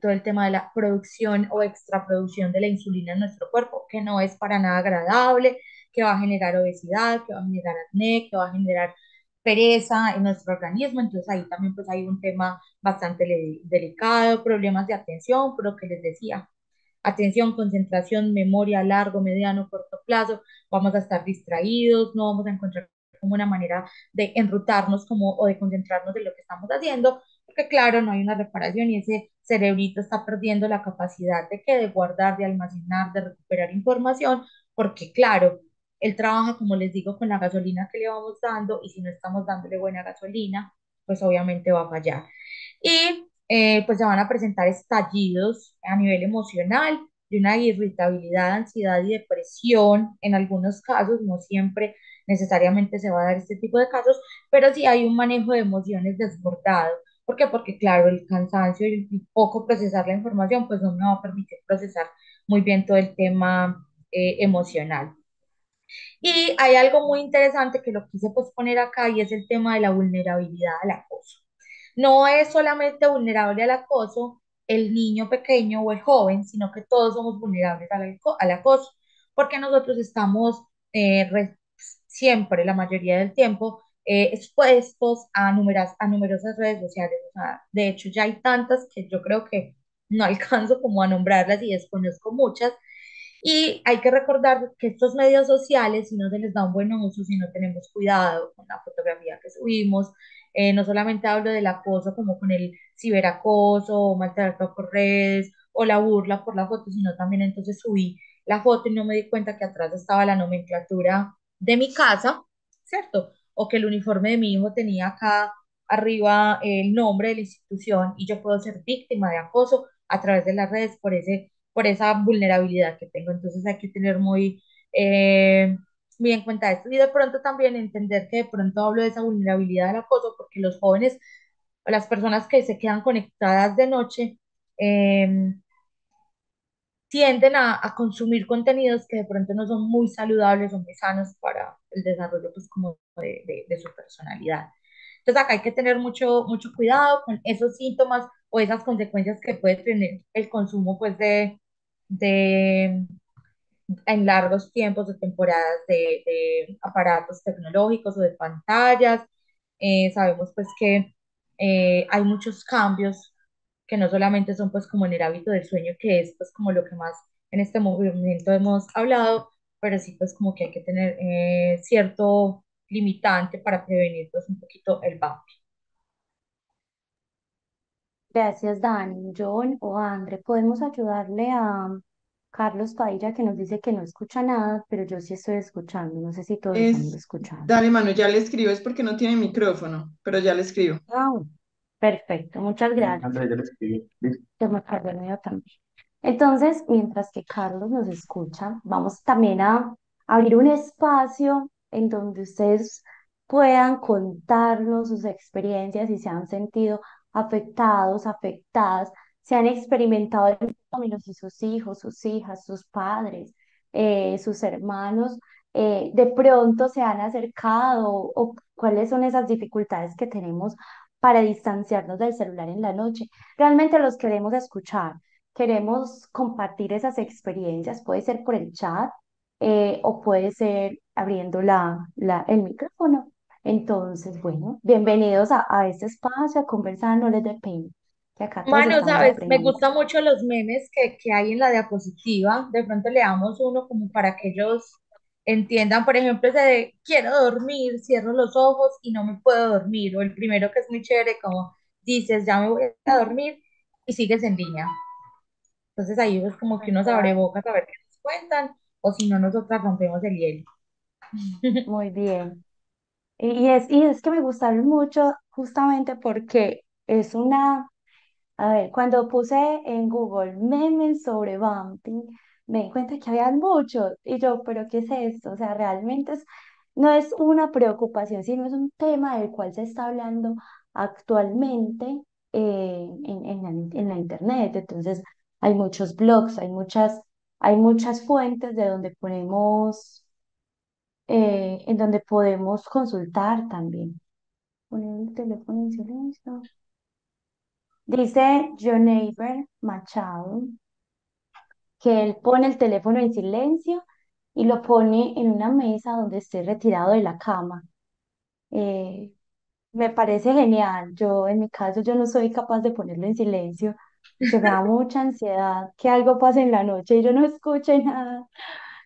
todo el tema de la producción o extraproducción de la insulina en nuestro cuerpo, que no es para nada agradable, que va a generar obesidad, que va a generar acné, que va a generar pereza en nuestro organismo. Entonces ahí también pues hay un tema bastante delicado, problemas de atención, por lo que les decía, atención, concentración, memoria a largo, mediano, corto plazo, vamos a estar distraídos, no vamos a encontrar como una manera de enrutarnos como, o de concentrarnos en lo que estamos haciendo, porque claro, no hay una reparación y ese cerebrito está perdiendo la capacidad de guardar, de almacenar, de recuperar información, porque claro, él trabaja, como les digo, con la gasolina que le vamos dando y si no estamos dándole buena gasolina, pues obviamente va a fallar. Y pues se van a presentar estallidos a nivel emocional de una irritabilidad, ansiedad y depresión en algunos casos, no siempre necesariamente se va a dar este tipo de casos, pero sí hay un manejo de emociones desbordado. ¿Por qué? Porque claro, el cansancio y el poco procesar la información, pues no me va a permitir procesar muy bien todo el tema emocional. Y hay algo muy interesante que lo quise pues poner acá y es el tema de la vulnerabilidad al acoso. No es solamente vulnerable al acoso el niño pequeño o el joven, sino que todos somos vulnerables al acoso, porque nosotros estamos siempre, la mayoría del tiempo, expuestos a numerosas redes sociales. O sea, de hecho, ya hay tantas que yo creo que no alcanzo como a nombrarlas y desconozco muchas, y hay que recordar que estos medios sociales, si no se les da un buen uso, si no tenemos cuidado con la fotografía que subimos, no solamente hablo del acoso como con el ciberacoso o maltrato por redes o la burla por la foto, sino también entonces subí la foto y no me di cuenta que atrás estaba la nomenclatura de mi casa ¿cierto? O que el uniforme de mi hijo tenía acá arriba el nombre de la institución y yo puedo ser víctima de acoso a través de las redes por esa vulnerabilidad que tengo. Entonces hay que tener muy en cuenta esto. Y de pronto también entender que de pronto hablo de esa vulnerabilidad del acoso porque los jóvenes o las personas que se quedan conectadas de noche, eh, tienden a consumir contenidos que de pronto no son muy saludables o muy sanos para el desarrollo pues como de su personalidad. Entonces acá hay que tener mucho cuidado con esos síntomas o esas consecuencias que puede tener el consumo pues de en largos tiempos o temporadas de aparatos tecnológicos o de pantallas. Sabemos pues que hay muchos cambios que no solamente son pues como en el hábito del sueño, que es pues como lo que más en este momento hemos hablado, pero sí pues como que hay que tener cierto limitante para prevenir pues un poquito el vapeo. Gracias, Dani. John o André, podemos ayudarle a Carlos Padilla que nos dice que no escucha nada, pero yo sí estoy escuchando. No sé si todos estamos escuchando. Dale, mano, ya le escribo, es porque no tiene micrófono, pero ya le escribo. Ah, bueno. Perfecto, muchas gracias. André, ya le escribí. Listo. Yo me cargo el mío también. Entonces, mientras que Carlos nos escucha, vamos también a abrir un espacio en donde ustedes puedan contarnos sus experiencias y se han sentido afectados, afectadas, se han experimentado el fenómeno si sus hijos, sus hijas, sus padres, sus hermanos, de pronto se han acercado o cuáles son esas dificultades que tenemos para distanciarnos del celular en la noche. Realmente los queremos escuchar, queremos compartir esas experiencias, puede ser por el chat, o puede ser abriendo el micrófono. Entonces, bueno, bienvenidos a este espacio, a conversar, no les dé pena, que acá todos Manu, estamos sabes, me aprendiendo. gustan mucho los memes que hay en la diapositiva. De pronto le damos uno como para que ellos entiendan, por ejemplo, ese de quiero dormir, cierro los ojos y no me puedo dormir. O el primero que es muy chévere, como dices, ya me voy a dormir y sigues en línea. Entonces ahí es como que uno se abre Exacto. boca a ver qué nos cuentan, o si no, nosotras rompemos el hielo. Muy bien. Y es que me gustaron mucho justamente porque es una. A ver, cuando puse en Google memes sobre Bumping, me di cuenta que había muchos. Y yo, ¿pero qué es esto? O sea, realmente no es una preocupación, sino es un tema del cual se está hablando actualmente, en la internet. Entonces, hay muchos blogs, hay muchas fuentes de donde en donde podemos consultar también. Poner el teléfono en silencio. Dice Joneiber Machado que él pone el teléfono en silencio y lo pone en una mesa donde esté retirado de la cama. Eh, Me parece genial. Yo, en mi caso, yo no soy capaz de ponerlo en silencio porque me da mucha ansiedad que algo pase en la noche y yo no escuche nada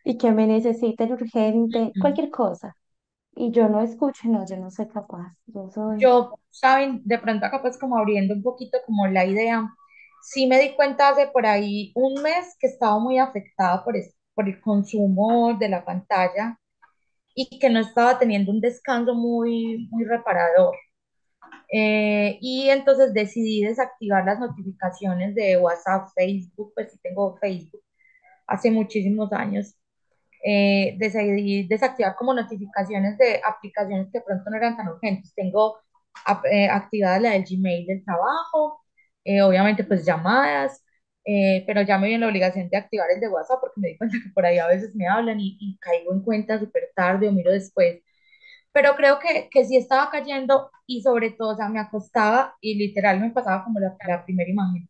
y que me necesiten urgente, cualquier cosa. Y yo no escucho, no, yo no soy capaz. Yo soy. Yo, saben, de pronto acá pues como abriendo un poquito como la idea, sí me di cuenta hace por ahí un mes que estaba muy afectada por el consumo de la pantalla y que no estaba teniendo un descanso muy reparador. Y entonces decidí desactivar las notificaciones de WhatsApp, Facebook, pues sí tengo Facebook hace muchísimos años. Decidí desactivar como notificaciones de aplicaciones que de pronto no eran tan urgentes. Tengo activada la del Gmail del trabajo, obviamente pues llamadas, pero ya me viene la obligación de activar el de WhatsApp porque me di cuenta que por ahí a veces me hablan y caigo en cuenta súper tarde o miro después. Pero creo que sí estaba cayendo y sobre todo, o sea, me acostaba y literal me pasaba como la primera imagen.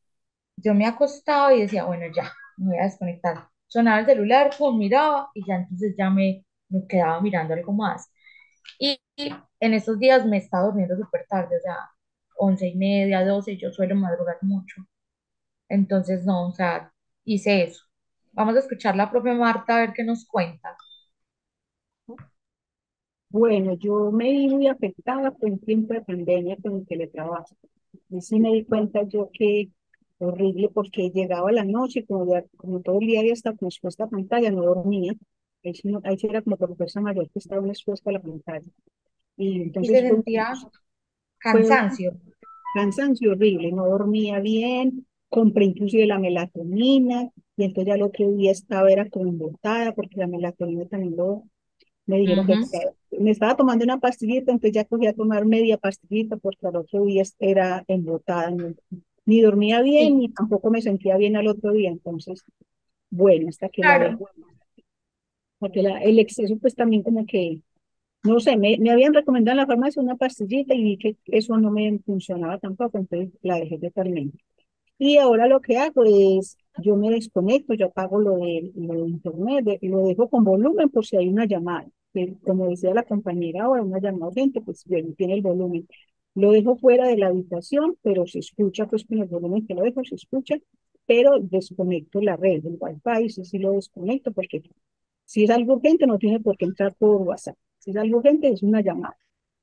Yo me acostaba y decía, bueno, ya, me voy a desconectar. Sonaba el celular, pum, miraba y ya entonces ya me quedaba mirando algo más. Y en esos días me estaba durmiendo súper tarde, o sea, 11:30, 12, yo suelo madrugar mucho. Entonces, no, o sea, hice eso. Vamos a escuchar la propia Marta a ver qué nos cuenta. Bueno, yo me vi muy afectada por un tiempo de pandemia con el teletrabajo. Y sí me di cuenta yo que horrible porque llegaba la noche, como todo el día había estado expuesta a pantalla, no dormía. Ahí sí era como por fuerza mayor que estaba uno expuesto a la pantalla. Y Y se entonces sentía fue un cansancio. cansancio horrible, no dormía bien, compré inclusive la melatonina, y entonces ya lo que día estaba era como embotada, porque la melatonina también me dijeron que Ujú. me estaba tomando una pastillita, entonces ya cogí a tomar media pastillita, porque al otro día era embotada, ni dormía bien, Sí, ni tampoco me sentía bien al otro día, entonces, bueno, hasta que la dejé, claro. porque el exceso pues también como que no sé, me habían recomendado en la farmacia una pastillita y vi que eso no me funcionaba tampoco, entonces la dejé totalmente. Y ahora lo que hago es, yo me desconecto, yo apago lo de internet, lo dejo con volumen por si hay una llamada. Que, como decía la compañera ahora, una llamada urgente, pues bueno, tiene el volumen. Lo dejo fuera de la habitación, pero se escucha, pues con el volumen que lo dejo, se escucha, pero desconecto la red, el wifi, sí, sí lo desconecto, porque si es algo urgente, no tiene por qué entrar por WhatsApp. Si es algo urgente, es una llamada.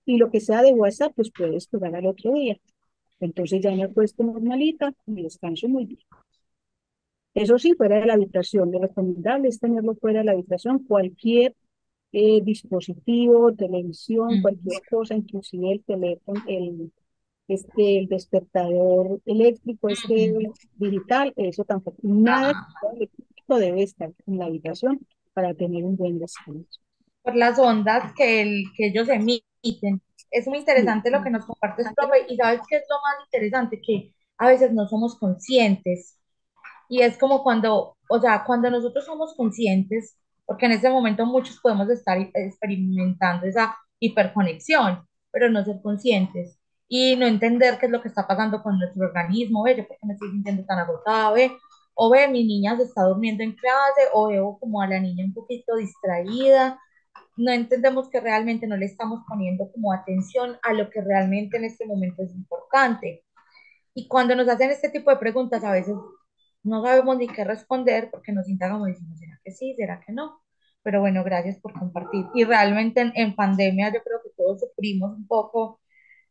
Y lo que sea de WhatsApp, pues puede esperar al otro día. Entonces ya me acuesto normalita y descanso muy bien. Eso sí, fuera de la habitación. Lo recomendable es tenerlo fuera de la habitación. Cualquier dispositivo, televisión, Ujú. cualquier cosa, inclusive el teléfono, el despertador eléctrico, Ujú. digital, eso tampoco. Nada Ah, eléctrico debe estar en la habitación para tener un buen descanso. por las ondas que ellos emiten. Es muy Sí, interesante lo que nos compartes, profe, y sabes qué es lo más interesante, que a veces no somos conscientes. Y es como cuando, o sea, cuando nosotros somos conscientes, porque en ese momento muchos podemos estar experimentando esa hiperconexión, pero no ser conscientes y no entender qué es lo que está pasando con nuestro organismo, ve, yo por qué me estoy sintiendo tan agotada, ve, o ve, mi niña se está durmiendo en clase, o veo como a la niña un poquito distraída, no entendemos que realmente no le estamos poniendo como atención a lo que realmente en este momento es importante. Y cuando nos hacen este tipo de preguntas, a veces no sabemos ni qué responder porque nos indagamos y decimos, ¿será que sí? ¿Será que no? Pero bueno, gracias por compartir. Y realmente en pandemia yo creo que todos sufrimos un poco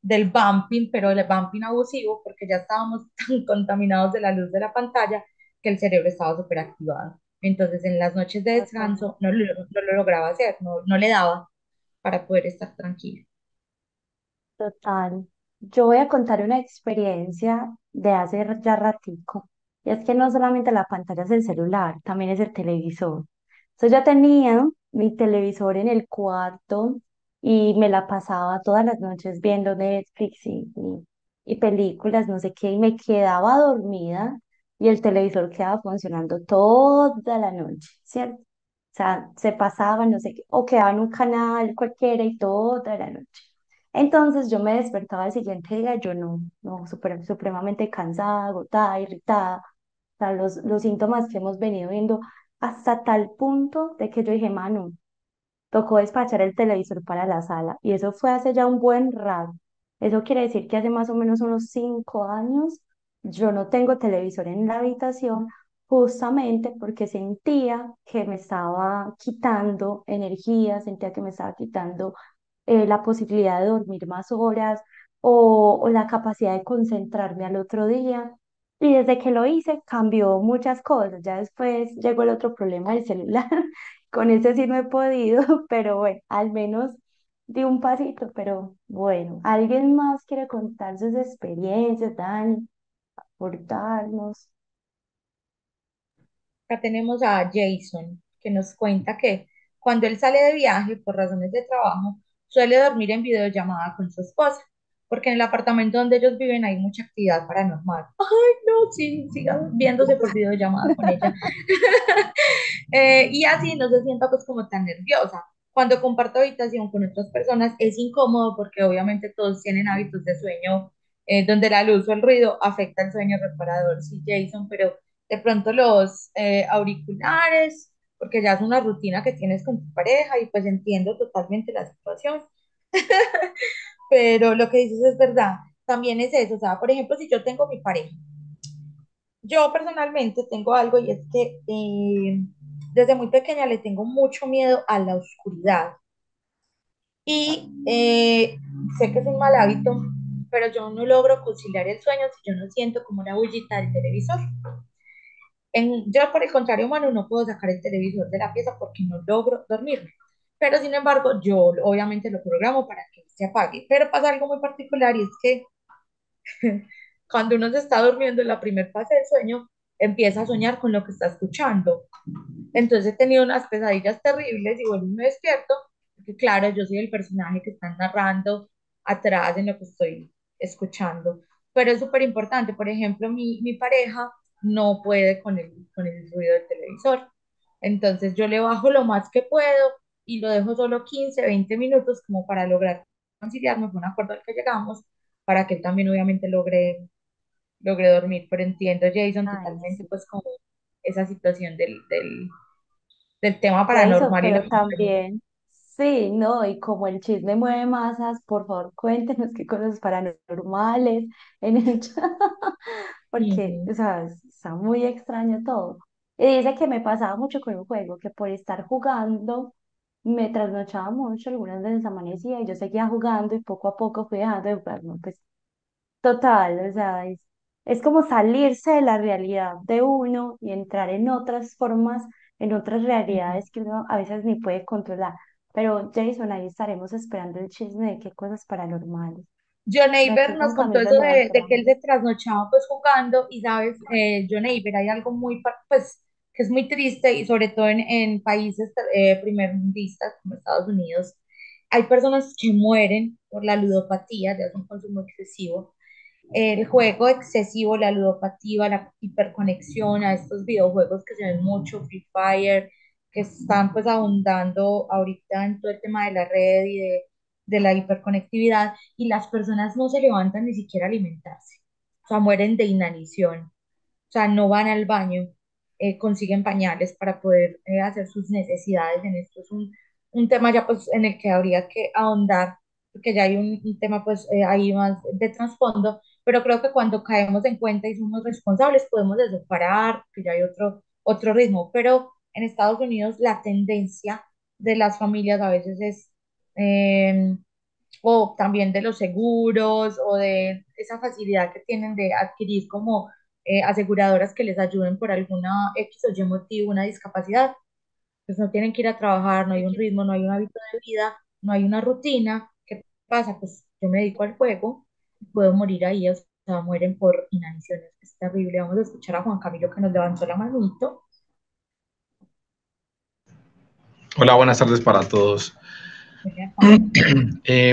del bumping, pero del bumping abusivo, porque ya estábamos tan contaminados de la luz de la pantalla que el cerebro estaba súper activado. Entonces en las noches de Total. descanso no lo lograba hacer, no le daba para poder estar tranquilo. Total. Yo voy a contar una experiencia de hace ya ratico. Y es que no solamente la pantalla es el celular, también es el televisor. Entonces yo tenía mi televisor en el cuarto y me la pasaba todas las noches viendo Netflix y películas, no sé qué, y me quedaba dormida y el televisor quedaba funcionando toda la noche, ¿cierto? O sea, se pasaba, no sé qué, o quedaba en un canal cualquiera y toda la noche. Entonces yo me despertaba el siguiente día, yo supremamente cansada, agotada, irritada, o sea, los síntomas que hemos venido viendo hasta tal punto de que yo dije, Manu, tocó despachar el televisor para la sala y eso fue hace ya un buen rato. Eso quiere decir que hace más o menos unos 5 años yo no tengo televisor en la habitación justamente porque sentía que me estaba quitando energía, sentía que me estaba quitando la posibilidad de dormir más horas o la capacidad de concentrarme al otro día. Y desde que lo hice cambió muchas cosas. Ya después llegó el otro problema del celular. Con ese sí no he podido, pero bueno, al menos di un pasito. Pero bueno, ¿alguien más quiere contar sus experiencias, Dani, aportarnos? Acá tenemos a Jason, que nos cuenta que cuando él sale de viaje por razones de trabajo, suele dormir en videollamada con su esposa, porque en el apartamento donde ellos viven hay mucha actividad paranormal. Ay, no, sí, siga viéndose por videollamada con ella. Y así no se sienta pues como tan nerviosa. Cuando comparto habitación con otras personas es incómodo porque obviamente todos tienen hábitos de sueño donde la luz o el ruido afecta el sueño reparador, sí, Jason, pero de pronto los auriculares, porque ya es una rutina que tienes con tu pareja y pues entiendo totalmente la situación, pero lo que dices es verdad, también es eso, o sea, por ejemplo, si yo tengo mi pareja, yo personalmente tengo algo y es que desde muy pequeña le tengo mucho miedo a la oscuridad. Y sé que es un mal hábito, pero yo no logro conciliar el sueño si yo no siento como una bullita del televisor. Yo, por el contrario, Manu, no puedo sacar el televisor de la pieza porque no logro dormirme. Pero, sin embargo, yo obviamente lo programo para que se apague. Pero pasa algo muy particular y es que cuando uno se está durmiendo en la primera fase del sueño, empieza a soñar con lo que está escuchando. Entonces he tenido unas pesadillas terribles y vuelvo y me despierto, porque claro, yo soy el personaje que están narrando atrás en lo que estoy escuchando. Pero es súper importante, por ejemplo, mi pareja no puede con el ruido del televisor. Entonces yo le bajo lo más que puedo y lo dejo solo 15 20 minutos como para lograr conciliarnos, fue un acuerdo al que llegamos, para que él también obviamente logre dormir. Pero entiendo, Jason, Ay, totalmente sí. pues como esa situación del tema Jason, paranormal y la pero también, sí, ¿no? Y como el chisme mueve masas, por favor, cuéntenos qué cosas paranormales han hecho, porque, Ujú. o sea, está muy extraño todo. Y dice que me pasaba mucho con un juego, que por estar jugando me trasnochaba mucho, algunas veces amanecía y yo seguía jugando y poco a poco fui dejando de jugar, ¿no? Pues total, o sea, es como salirse de la realidad de uno y entrar en otras formas, en otras realidades que uno a veces ni puede controlar. Pero Jason, ahí estaremos esperando el chisme de qué cosas paranormales. John Por aquí Eiber nos Juan contó Camilo eso le va a de entrar. que él se trasnochaba pues jugando y sabes, John Eiber, hay algo muy, pues, que es muy triste y sobre todo en países primermundistas como Estados Unidos, hay personas que mueren por la ludopatía, ya es un consumo excesivo, el juego excesivo, la ludopatía, la hiperconexión a estos videojuegos que se ven mucho, Free Fire, que están pues abundando ahorita en todo el tema de la red y de la hiperconectividad, y las personas no se levantan ni siquiera a alimentarse, o sea, mueren de inanición, o sea, no van al baño, consiguen pañales para poder hacer sus necesidades. En esto es un tema ya pues en el que habría que ahondar, porque ya hay un tema pues ahí más de trasfondo, pero creo que cuando caemos en cuenta y somos responsables podemos parar, que ya hay otro ritmo, pero en Estados Unidos la tendencia de las familias a veces es, eh, o también de los seguros, o de esa facilidad que tienen de adquirir como aseguradoras que les ayuden por alguna X o Y motivo, una discapacidad, pues no tienen que ir a trabajar, no hay un ritmo, no hay un hábito de vida, no hay una rutina. ¿Qué pasa? Pues yo me dedico al juego, puedo morir ahí, o sea, mueren por inanición, es terrible. Vamos a escuchar a Juan Camilo que nos levantó la manito. Hola, buenas tardes para todos. Hola, Juan.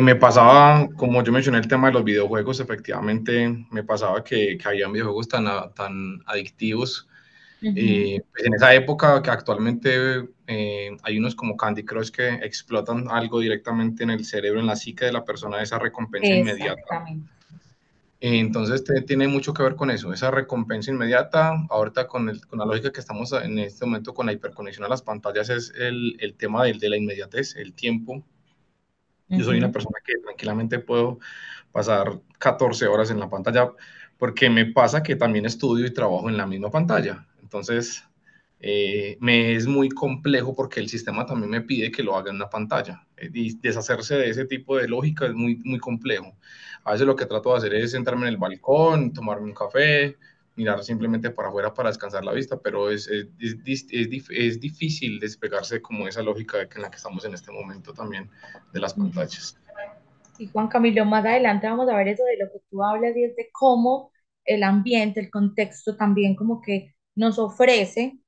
Me pasaba, como yo mencioné el tema de los videojuegos, efectivamente me pasaba que había videojuegos tan adictivos. Ujú, Pues en esa época que actualmente hay unos como Candy Crush que explotan algo directamente en el cerebro, en la psique de la persona, esa recompensa inmediata. exactamente. Entonces tiene mucho que ver con eso, esa recompensa inmediata. Ahorita con la lógica que estamos en este momento con la hiperconexión a las pantallas es el tema de la inmediatez, el tiempo. Yo soy una Ujú. persona que tranquilamente puedo pasar 14 horas en la pantalla porque me pasa que también estudio y trabajo en la misma pantalla. Entonces, me es muy complejo porque el sistema también me pide que lo haga en una pantalla. Y deshacerse de ese tipo de lógica es muy complejo. A veces lo que trato de hacer es sentarme en el balcón, tomarme un café, mirar simplemente para afuera para descansar la vista, pero es difícil despegarse como esa lógica en la que estamos en este momento también de las Ujú. pantallas. Y Juan Camilo, más adelante vamos a ver eso de lo que tú hablas y es de cómo el ambiente, el contexto también como que nos ofrece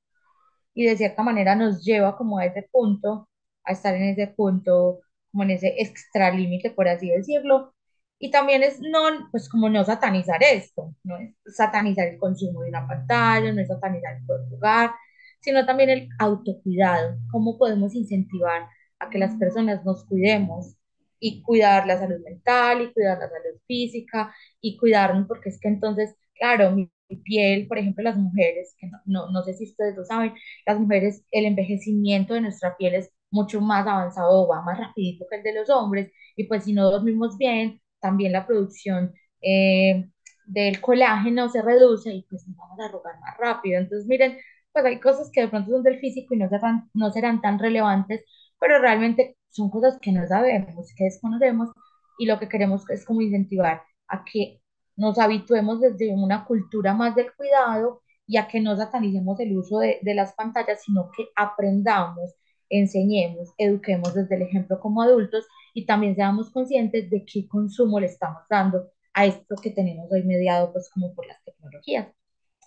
y de cierta manera nos lleva como a ese punto, a estar en ese punto, como en ese extralímite, por así decirlo. Y también es no, pues como no satanizar esto, no es satanizar el consumo de una pantalla, no es satanizar el poder jugar, sino también el autocuidado, cómo podemos incentivar a que las personas nos cuidemos y cuidar la salud mental y cuidar la salud física y cuidarnos, porque es que entonces, claro, mi piel, por ejemplo, las mujeres, que no sé si ustedes lo saben, las mujeres, el envejecimiento de nuestra piel es mucho más avanzado, va más rapidito que el de los hombres, y pues si no dormimos bien, también la producción del colágeno se reduce y pues nos vamos a arrugar más rápido. Entonces, miren, pues hay cosas que de pronto son del físico y no serán tan relevantes, pero realmente son cosas que no sabemos, que desconocemos, y lo que queremos es como incentivar a que nos habituemos desde una cultura más del cuidado y a que no satanicemos el uso de las pantallas, sino que aprendamos, enseñemos, eduquemos desde el ejemplo como adultos y también seamos conscientes de qué consumo le estamos dando a esto que tenemos hoy mediado pues como por las tecnologías.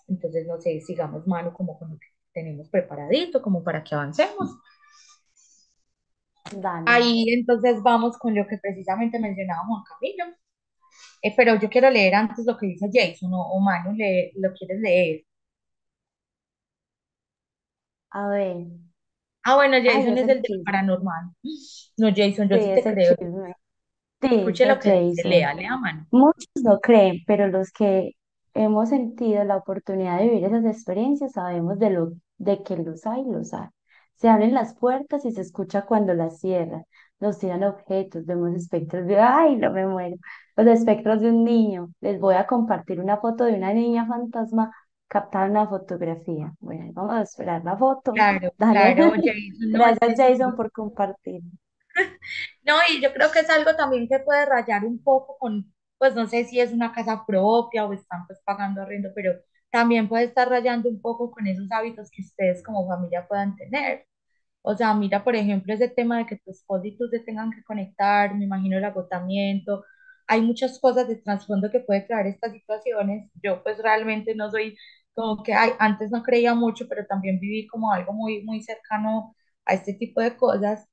Entonces, no sé, sigamos mano como con lo que tenemos preparadito, como para que avancemos. Dale. Ahí entonces vamos con lo que precisamente mencionaba Juan Camilo. Pero yo quiero leer antes lo que dice Jason o Manu, ¿lo quieres leer? A ver. Ah, bueno, Ay, Jason es es el el de lo chisme. paranormal. No, Jason, Sí, yo sí es te el creo. chisme. Sí, Escuche es lo que dice, Jason. lea Manu. Muchos no creen, pero los que hemos sentido la oportunidad de vivir esas experiencias sabemos de que los hay, los hay. Se abren las puertas y se escucha cuando las cierran. Nos tiran objetos, vemos espectros de, ay, no me muero. Los espectros de un niño. Les voy a compartir una foto de una niña fantasma captada en una fotografía. Bueno, vamos a esperar la foto. Claro, Dale. claro, Jason, no, es Gracias, que sí. Jason, por compartir. No, y yo creo que es algo también que puede rayar un poco con, pues no sé si es una casa propia o están pues pagando arriendo, pero también puede estar rayando un poco con esos hábitos que ustedes como familia puedan tener. O sea, mira, por ejemplo, ese tema de que tu esposo y tú se tengan que conectar, me imagino el agotamiento. Hay muchas cosas de trasfondo que puede crear estas situaciones. Yo pues realmente no soy como que ay, antes no creía mucho, pero también viví como algo muy, muy cercano a este tipo de cosas.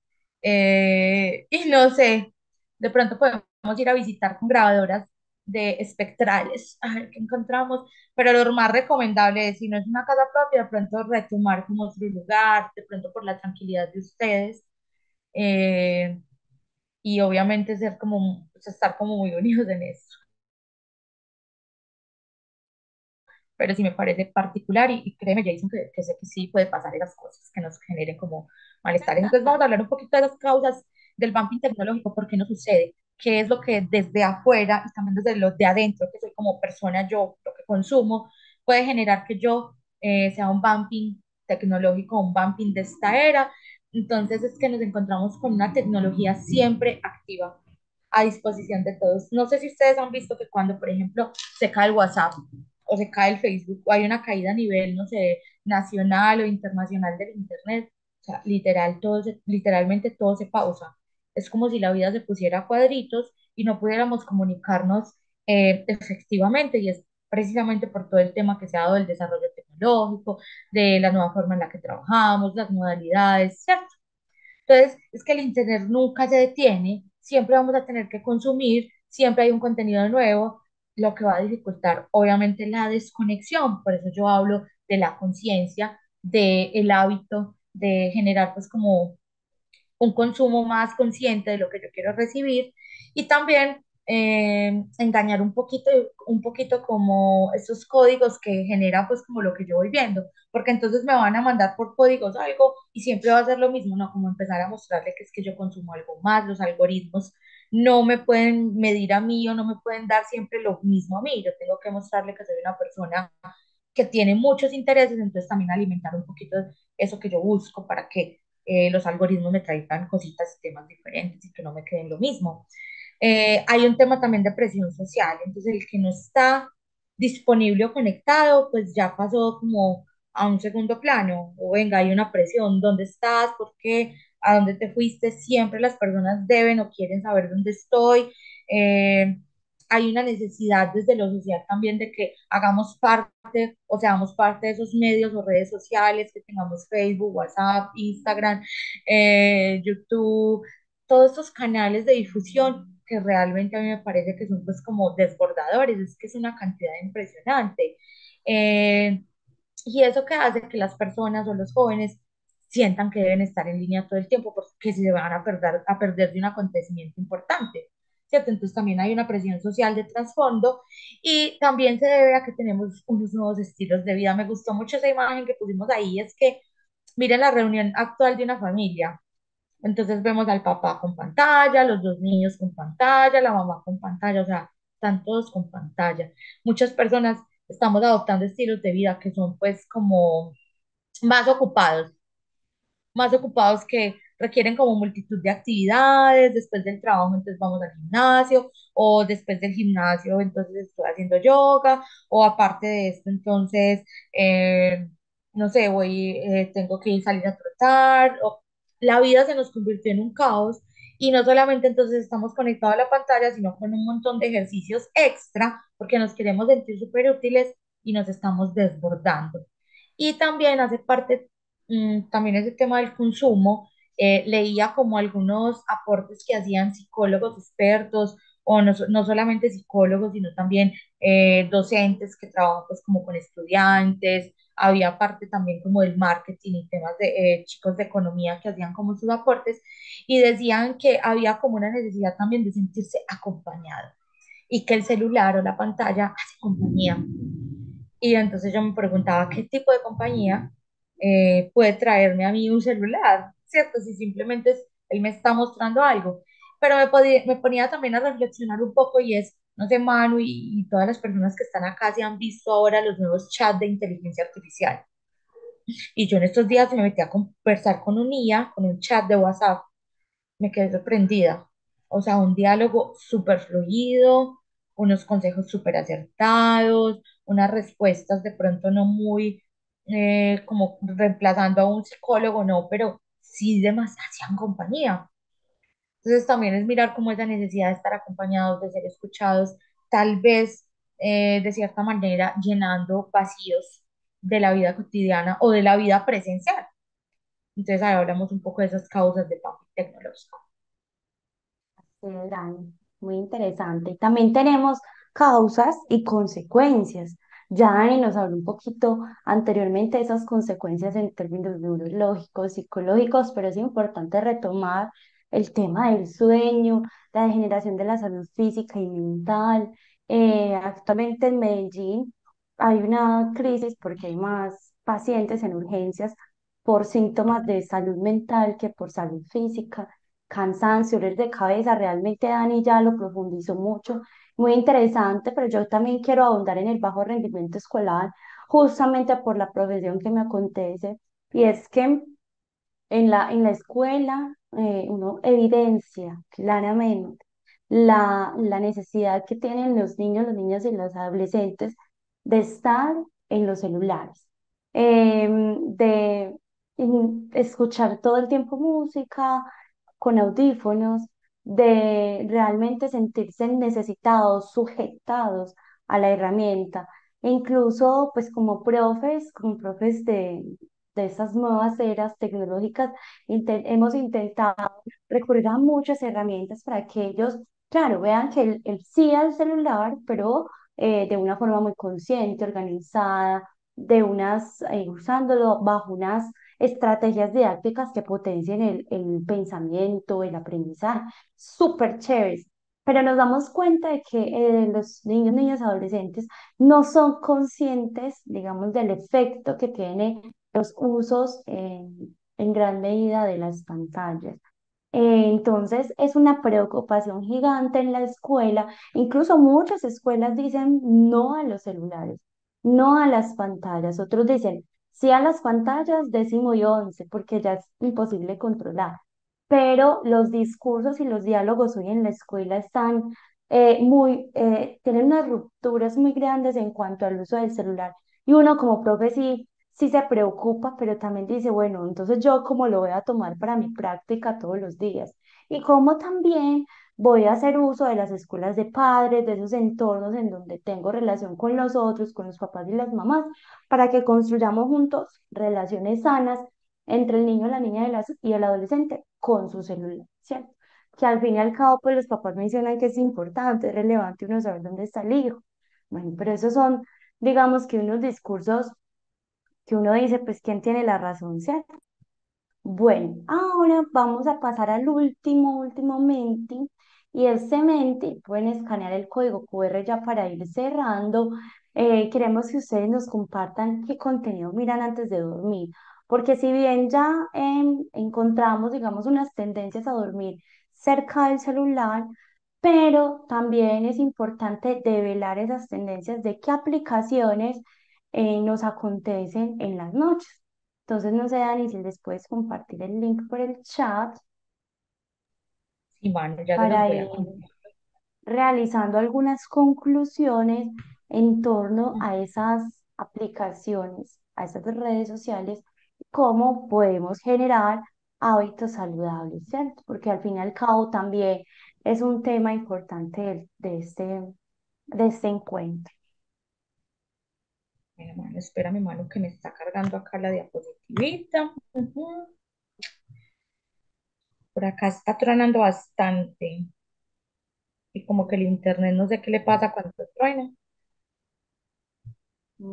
Y no sé, de pronto podemos ir a visitar con grabadoras de espectrales, a ver qué encontramos, pero lo más recomendable es, si no es una casa propia, de pronto retomar como otro lugar, de pronto por la tranquilidad de ustedes, eh, y obviamente ser como, pues, estar como muy unidos en eso. Pero sí me parece particular y créeme, Jason, que sé que sí puede pasar esas cosas que nos generen como malestares. Entonces vamos a hablar un poquito de las causas del bumping tecnológico, por qué no sucede, qué es lo que desde afuera y también desde lo de adentro, que soy como persona yo, lo que consumo, puede generar que yo sea un bumping tecnológico, un bumping de esta era. Entonces es que nos encontramos con una tecnología siempre activa a disposición de todos. No sé si ustedes han visto que cuando, por ejemplo, se cae el WhatsApp o se cae el Facebook o hay una caída a nivel, no sé, nacional o internacional del Internet, o sea, literalmente todo se pausa. Es como si la vida se pusiera a cuadritos y no pudiéramos comunicarnos efectivamente y es precisamente por todo el tema que se ha dado del desarrollo tecnológico, de la nueva forma en la que trabajamos, las modalidades, ¿cierto? Entonces, es que el Internet nunca se detiene, siempre vamos a tener que consumir, siempre hay un contenido nuevo, lo que va a dificultar, obviamente, la desconexión. Por eso yo hablo de la conciencia, del hábito de generar, pues, como un consumo más consciente de lo que yo quiero recibir y también engañar un poquito como esos códigos que genera pues como lo que yo voy viendo, porque entonces me van a mandar por códigos algo y siempre va a ser lo mismo, ¿no? Como empezar a mostrarle que es que yo consumo algo más, los algoritmos no me pueden medir a mí o no me pueden dar siempre lo mismo a mí, yo tengo que mostrarle que soy una persona que tiene muchos intereses, entonces también alimentar un poquito eso que yo busco para que los algoritmos me traigan cositas y temas diferentes y que no me queden lo mismo. Hay un tema también de presión social, entonces el que no está disponible o conectado, pues ya pasó como a un segundo plano, o venga, hay una presión, ¿dónde estás? ¿Por qué? ¿A dónde te fuiste? Siempre las personas deben o quieren saber dónde estoy. Eh, Hay una necesidad desde lo social también de que hagamos parte o seamos parte de esos medios o redes sociales, que tengamos Facebook, WhatsApp, Instagram, YouTube, todos estos canales de difusión que realmente a mí me parece que son pues como desbordadores, es que es una cantidad impresionante. Eh, y eso que hace que las personas o los jóvenes sientan que deben estar en línea todo el tiempo porque se van a perder de un acontecimiento importante. ¿Cierto? Entonces también hay una presión social de trasfondo y también se debe a que tenemos unos nuevos estilos de vida. Me gustó mucho esa imagen que pusimos ahí, es que miren la reunión actual de una familia. Entonces vemos al papá con pantalla, los dos niños con pantalla, la mamá con pantalla, o sea, están todos con pantalla. Muchas personas estamos adoptando estilos de vida que son pues como más ocupados, más ocupados que requieren como multitud de actividades, después del trabajo entonces vamos al gimnasio, o después del gimnasio entonces estoy haciendo yoga, o aparte de esto entonces, no sé, tengo que salir a trotar, o la vida se nos convirtió en un caos y no solamente entonces estamos conectados a la pantalla, sino con un montón de ejercicios extra porque nos queremos sentir súper útiles y nos estamos desbordando. Y también hace parte, también ese tema del consumo, leía como algunos aportes que hacían psicólogos expertos o no solamente psicólogos, sino también docentes que trabajan pues como con estudiantes, había parte también como del marketing y temas de chicos de economía que hacían como sus aportes y decían que había como una necesidad también de sentirse acompañado y que el celular o la pantalla hace compañía. Y entonces yo me preguntaba qué tipo de compañía puede traerme a mí un celular, ¿cierto? Si simplemente él me está mostrando algo. Pero me ponía también a reflexionar un poco y es, no sé, Manu y todas las personas que están acá si han visto ahora los nuevos chats de inteligencia artificial. Y yo en estos días me metí a conversar con un IA, con un chat de WhatsApp, me quedé sorprendida. O sea, un diálogo súper fluido, unos consejos súper acertados, unas respuestas de pronto no muy como reemplazando a un psicólogo, no, pero sí hacían compañía. Entonces también es mirar como esa necesidad de estar acompañados, de ser escuchados, tal vez de cierta manera llenando vacíos de la vida cotidiana o de la vida presencial. Entonces ahí hablamos un poco de esas causas del cambio tecnológico. Gran, muy interesante. También tenemos causas y consecuencias. Ya Dani nos habló un poquito anteriormente de esas consecuencias en términos neurológicos, psicológicos, pero es importante retomar el tema del sueño, la degeneración de la salud física y mental. Actualmente en Medellín hay una crisis porque hay más pacientes en urgencias por síntomas de salud mental que por salud física, cansancio, dolores de cabeza. Realmente Dani ya lo profundizó mucho, muy interesante, pero yo también quiero ahondar en el bajo rendimiento escolar, justamente por la profesión que me acontece, y es que en la escuela uno evidencia claramente la necesidad que tienen los niños, las niñas y los adolescentes de estar en los celulares, de escuchar todo el tiempo música con audífonos, de realmente sentirse necesitados, sujetados a la herramienta. E incluso, pues como profes de estas nuevas eras tecnológicas, hemos intentado recurrir a muchas herramientas para que ellos, claro, vean que el sí al celular, pero de una forma muy consciente, organizada, usándolo bajo unas estrategias didácticas que potencien el pensamiento, el aprendizaje, súper chéveres. Pero nos damos cuenta de que los niños, niñas, adolescentes no son conscientes, digamos, del efecto que tiene los usos en gran medida de las pantallas. Entonces, es una preocupación gigante en la escuela. Incluso muchas escuelas dicen no a los celulares, no a las pantallas. Otros dicen sí a las pantallas, 10.º y 11, porque ya es imposible controlar. Pero los discursos y los diálogos hoy en la escuela están tienen unas rupturas muy grandes en cuanto al uso del celular. Y uno como profe sí se preocupa, pero también dice, bueno, entonces yo cómo lo voy a tomar para mi práctica todos los días. Y cómo también voy a hacer uso de las escuelas de padres, de esos entornos en donde tengo relación con los otros, con los papás y las mamás, para que construyamos juntos relaciones sanas entre el niño, la niña y el adolescente con su celular, ¿cierto? Que al fin y al cabo, pues los papás mencionan que es importante, es relevante uno saber dónde está el hijo. Bueno, pero esos son, digamos que unos discursos que uno dice, pues, ¿quién tiene la razón, cierto? Bueno, ahora vamos a pasar al último Menti, y este Menti pueden escanear el código QR ya para ir cerrando. Queremos que ustedes nos compartan qué contenido miran antes de dormir, porque si bien ya encontramos, digamos, unas tendencias a dormir cerca del celular, pero también es importante develar esas tendencias de qué aplicaciones nos acontecen en las noches. Entonces, no sé, Dani, si les puedes compartir el link por el chat Sí, mano, ya se los para voy ir a contar. realizando algunas conclusiones en torno a esas aplicaciones, a esas redes sociales, cómo podemos generar hábitos saludables, ¿cierto? Porque al fin y al cabo también es un tema importante de este encuentro. Mira, mano, espérame, mano, que me está cargando acá la diapositivita. Ujú. Por acá está tronando bastante. Y como que el internet, no sé qué le pasa cuando truena.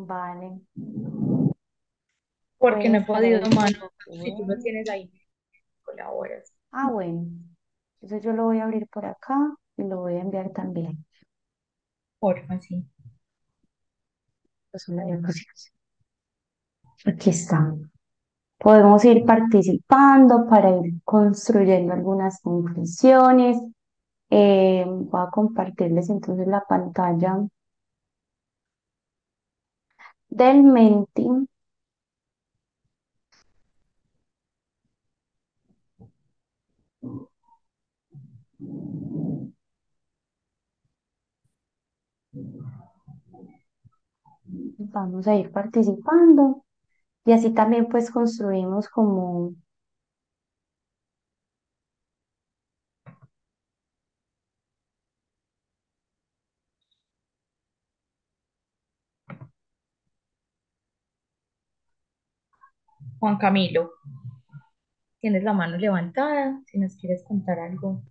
Vale, Porque voy a no he estar podido, ahí mano. cuando Si tú lo pueda. tienes ahí, colaboras. Ah, bueno, entonces yo lo voy a abrir por acá y lo voy a enviar también. Porfa, sí. Es una diapositiva. Aquí está. Podemos ir participando para ir construyendo algunas conclusiones. Voy a compartirles entonces la pantalla del Menti. Vamos a ir participando y así también pues construimos como Juan Camilo, tienes la mano levantada. Si nos quieres contar algo,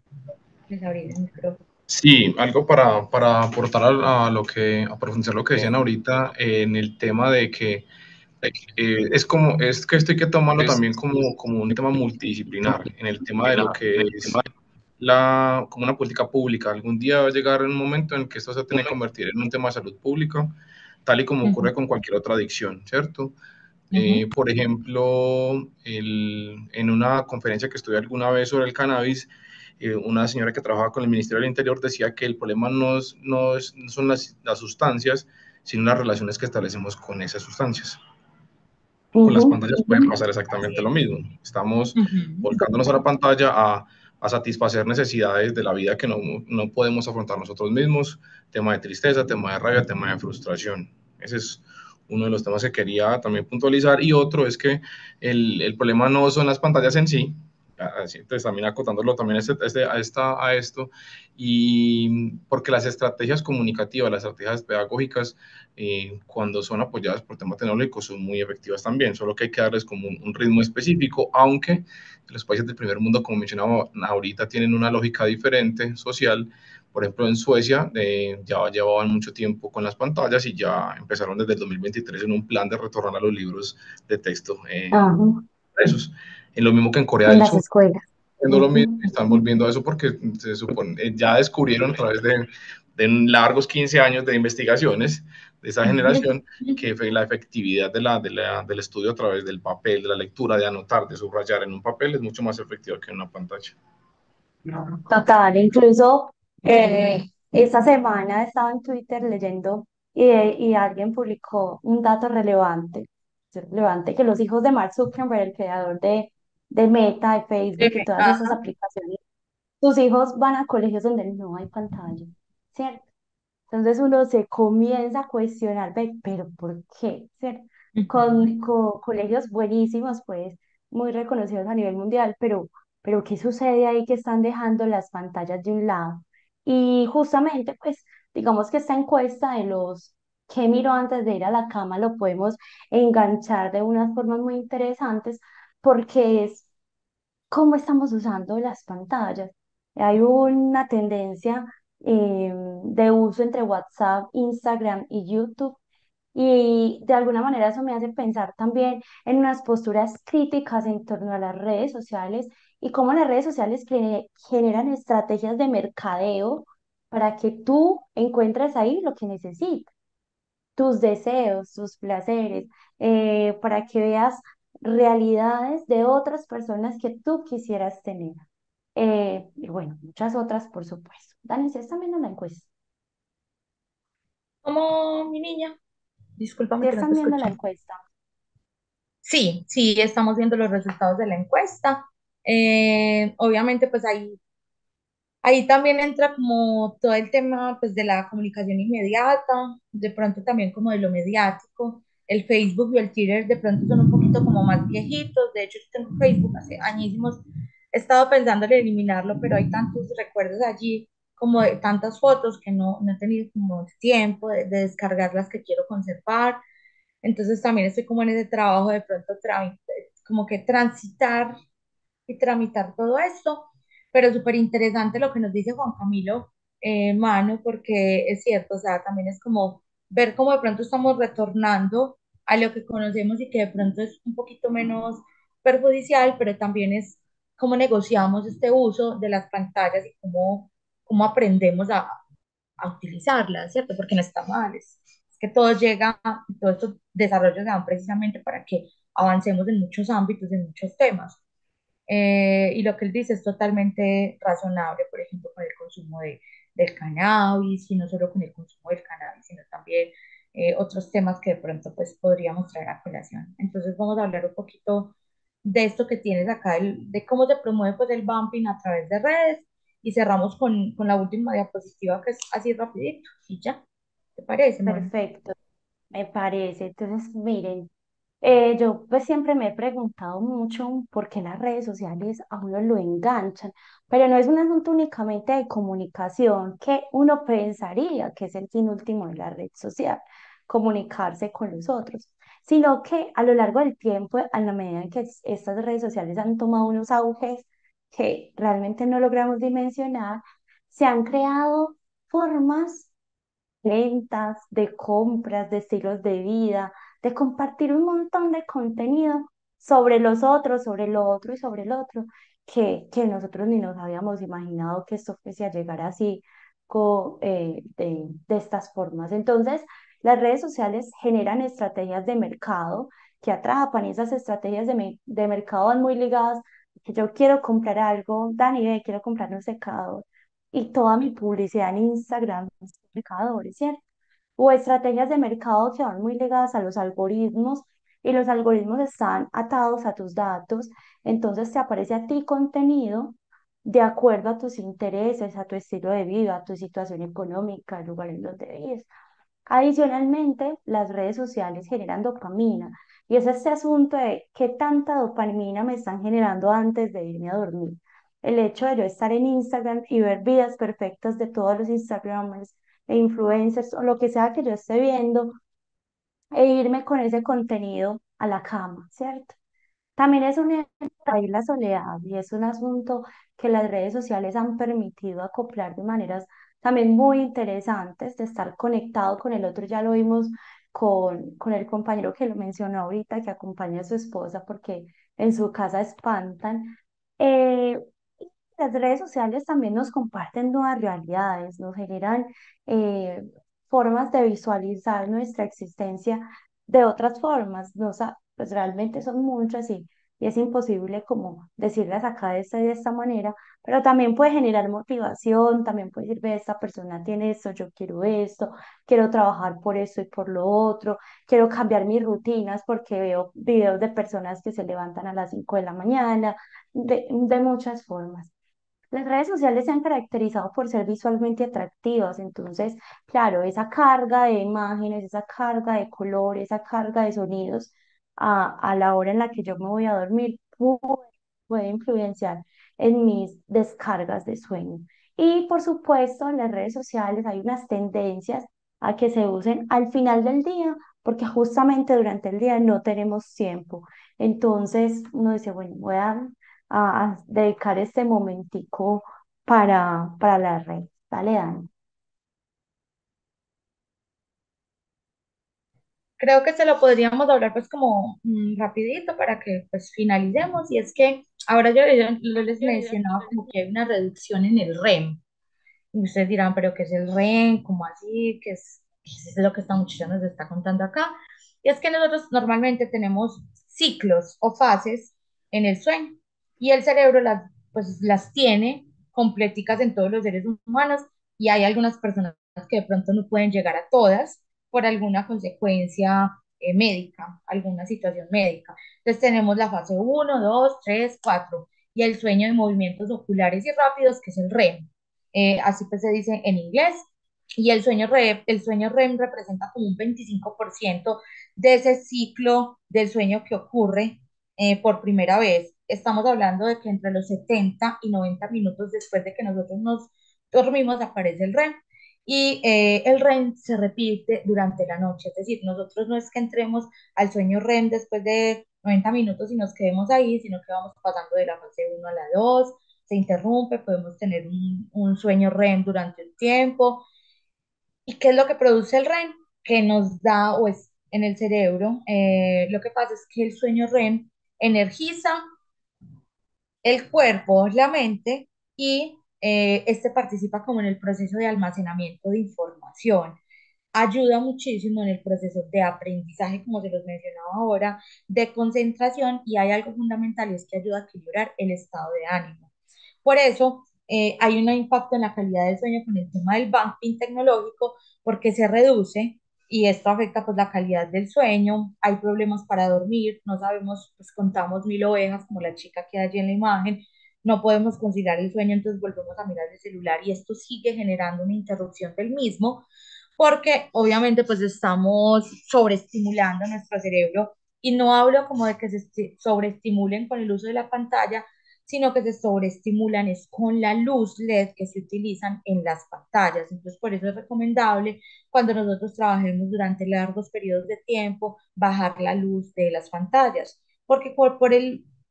les abrí el micrófono. Sí, algo para aportar a lo que, a profundizar lo que decían ahorita en el tema de que es que esto hay que tomarlo también como un tema multidisciplinar, en el tema de lo que es como una política pública. Algún día va a llegar un momento en que esto se tiene que convertir en un tema de salud pública, tal y como ocurre Ujú, con cualquier otra adicción, ¿cierto? ujú, Por ejemplo, en una conferencia que estuve alguna vez sobre el cannabis, una señora que trabajaba con el Ministerio del Interior decía que el problema no son las sustancias, sino las relaciones que establecemos con esas sustancias. Con las ujú, pantallas puede pasar exactamente lo mismo. Estamos ujú. volcándonos a la pantalla a satisfacer necesidades de la vida que no podemos afrontar nosotros mismos, tema de tristeza, tema de rabia, tema de frustración. Ese es uno de los temas que quería también puntualizar. Y otro es que el problema no son las pantallas en sí, así, entonces también acotándolo también a esto, y porque las estrategias comunicativas, las estrategias pedagógicas, cuando son apoyadas por temas tecnológicos, son muy efectivas también, solo que hay que darles como un ritmo específico, aunque los países del primer mundo, como mencionaba ahorita, tienen una lógica diferente social. Por ejemplo, en Suecia ya llevaban mucho tiempo con las pantallas y ya empezaron desde el 2023 en un plan de retornar a los libros de texto ajá, esos. En lo mismo que en Corea en del las Sur, escuelas. haciendo lo mismo, Ujú. están volviendo a eso porque se supone, ya descubrieron a través de largos 15 años de investigaciones de esa generación que la efectividad del estudio a través del papel, de la lectura, de anotar, de subrayar en un papel es mucho más efectiva que en una pantalla. Total, incluso esta semana estaba en Twitter leyendo y alguien publicó un dato relevante que los hijos de Mark Zuckerberg, el creador de Meta, de Facebook y todas esas Ajá. aplicaciones, sus hijos van a colegios donde no hay pantalla, ¿cierto? Entonces uno se comienza a cuestionar, "Ve, pero ¿por qué? ¿Cierto? Ujú. Con colegios buenísimos, pues, muy reconocidos a nivel mundial, pero ¿qué sucede ahí que están dejando las pantallas de un lado? Y justamente, pues, digamos que esta encuesta de los ¿qué miro antes de ir a la cama? Lo podemos enganchar de unas formas muy interesantes porque es cómo estamos usando las pantallas. Hay una tendencia de uso entre WhatsApp, Instagram y YouTube y de alguna manera eso me hace pensar también en unas posturas críticas en torno a las redes sociales y cómo las redes sociales generan estrategias de mercadeo para que tú encuentres ahí lo que necesitas, tus deseos, tus placeres, para que veas realidades de otras personas que tú quisieras tener. Y bueno, muchas otras, por supuesto. Dani, ¿sí están viendo la encuesta? ¿Cómo, mi niña? ¿Sí Discúlpame que no están te viendo la escuché. encuesta? Sí, sí, estamos viendo los resultados de la encuesta. Obviamente, pues ahí también entra como todo el tema pues, de la comunicación inmediata, de pronto también como de lo mediático. El Facebook y el Twitter de pronto son un poquito como más viejitos. De hecho, yo tengo Facebook hace añísimos. He estado pensando en eliminarlo, pero hay tantos recuerdos allí, como de tantas fotos que no he tenido como tiempo de descargar las que quiero conservar. Entonces también estoy como en ese trabajo de pronto como que transitar y tramitar todo esto, pero súper interesante lo que nos dice Juan Camilo, Manu, porque es cierto, o sea, también es como ver cómo de pronto estamos retornando a lo que conocemos y que de pronto es un poquito menos perjudicial, pero también es cómo negociamos este uso de las pantallas y cómo aprendemos a utilizarlas, ¿cierto? Porque no está mal, es que todo llega, todos estos desarrollos se dan precisamente para que avancemos en muchos ámbitos, en muchos temas. Y lo que él dice es totalmente razonable, por ejemplo, con el consumo del cannabis, y no solo con el consumo del cannabis, sino también otros temas que de pronto pues podríamos traer a colación. Entonces vamos a hablar un poquito de esto que tienes acá, de cómo se promueve pues el bumping a través de redes, y cerramos con la última diapositiva que es así rapidito, y ya, ¿te parece, Mon? Perfecto, me parece. Entonces, miren, yo pues siempre me he preguntado mucho por qué las redes sociales a uno lo enganchan, pero no es un asunto únicamente de comunicación, que uno pensaría que es el fin último de la red social, comunicarse con los otros, sino que a lo largo del tiempo, a la medida en que estas redes sociales han tomado unos auges que realmente no logramos dimensionar, se han creado formas ventas, de compras, de estilos de vida, de compartir un montón de contenido sobre los otros, sobre lo otro y sobre el otro, que nosotros ni nos habíamos imaginado que esto fuese a llegar así de estas formas. Entonces, las redes sociales generan estrategias de mercado que atrapan y esas estrategias de mercado van muy ligadas. Que yo quiero comprar algo, Dani, ve, quiero comprar un secador y toda mi publicidad en Instagram mercadores, ¿cierto? O estrategias de mercado que van muy ligadas a los algoritmos y los algoritmos están atados a tus datos, entonces te aparece a ti contenido de acuerdo a tus intereses, a tu estilo de vida, a tu situación económica, el lugar en donde vives. Adicionalmente, las redes sociales generan dopamina y es este asunto de qué tanta dopamina me están generando antes de irme a dormir. El hecho de yo estar en Instagram y ver vidas perfectas de todos los Instagramers e influencers o lo que sea que yo esté viendo e irme con ese contenido a la cama, ¿cierto? También es un ahí la soledad y es un asunto que las redes sociales han permitido acoplar de maneras también muy interesantes de estar conectado con el otro. Ya lo vimos con el compañero que lo mencionó ahorita, que acompaña a su esposa porque en su casa espantan. Eh, las redes sociales también nos comparten nuevas realidades, nos generan eh, formas de visualizar nuestra existencia de otras formas. No, pues realmente son muchas y es imposible como decirlas acá de esta manera, pero también puede generar motivación, también puede decir, ve, esta persona tiene esto, yo quiero esto, quiero trabajar por esto y por lo otro, quiero cambiar mis rutinas porque veo videos de personas que se levantan a las 5 de la mañana, de muchas formas. Las redes sociales se han caracterizado por ser visualmente atractivas, entonces, claro, esa carga de imágenes, esa carga de colores, esa carga de sonidos a la hora en la que yo me voy a dormir puede influenciar en mis descargas de sueño. Y por supuesto, en las redes sociales hay unas tendencias a que se usen al final del día, porque justamente durante el día no tenemos tiempo. Entonces, uno dice, bueno, a dedicar este momentico para la red. Dale, Dani. Creo que se lo podríamos hablar pues como rapidito para que pues finalicemos, y es que ahora yo les mencionaba como que hay una reducción en el REM. Y ustedes dirán, pero ¿qué es el REM? ¿Cómo así? ¿Qué es lo que esta muchacha nos está contando acá? Y es que nosotros normalmente tenemos ciclos o fases en el sueño, y el cerebro pues, las tiene completicas en todos los seres humanos, y hay algunas personas que de pronto no pueden llegar a todas por alguna consecuencia médica, alguna situación médica. Entonces tenemos la fase uno, 2, 3, 4 y el sueño de movimientos oculares y rápidos, que es el REM. Así pues se dice en inglés. Y el sueño REM representa como un 25% de ese ciclo del sueño que ocurre por primera vez. Estamos hablando de que entre los 70 y 90 minutos después de que nosotros nos dormimos aparece el REM. Y el REM se repite durante la noche, es decir, nosotros no es que entremos al sueño REM después de 90 minutos y nos quedemos ahí, sino que vamos pasando de la fase uno a la 2, se interrumpe, podemos tener un sueño REM durante el tiempo. ¿Y qué es lo que produce el REM? Que nos da, o es en el cerebro, lo que pasa es que el sueño REM energiza el cuerpo, la mente, y este participa como en el proceso de almacenamiento de información. Ayuda muchísimo en el proceso de aprendizaje, como se los mencionaba ahora, de concentración, y hay algo fundamental y es que ayuda a equilibrar el estado de ánimo. Por eso hay un impacto en la calidad del sueño con el tema del bumping tecnológico, porque se reduce y esto afecta pues la calidad del sueño. Hay problemas para dormir, no sabemos, pues contamos mil ovejas como la chica que hay allí en la imagen, no podemos conciliar el sueño, entonces volvemos a mirar el celular y esto sigue generando una interrupción del mismo, porque obviamente pues estamos sobreestimulando nuestro cerebro, y no hablo como de que se sobreestimulen con el uso de la pantalla, sino que se sobreestimulan es con la luz LED que se utilizan en las pantallas. Entonces, por eso es recomendable cuando nosotros trabajemos durante largos periodos de tiempo, bajar la luz de las pantallas, porque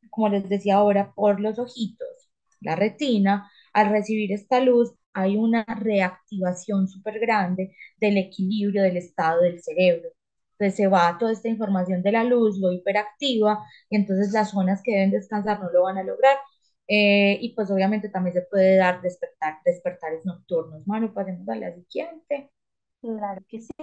como les decía ahora, por los ojitos, la retina, al recibir esta luz, hay una reactivación súper grande del equilibrio del estado del cerebro. Entonces se va toda esta información de la luz, lo hiperactiva, y entonces las zonas que deben descansar no lo van a lograr. Y pues obviamente también se puede dar despertares nocturnos. Manu, pasemos a la siguiente. Claro que sí.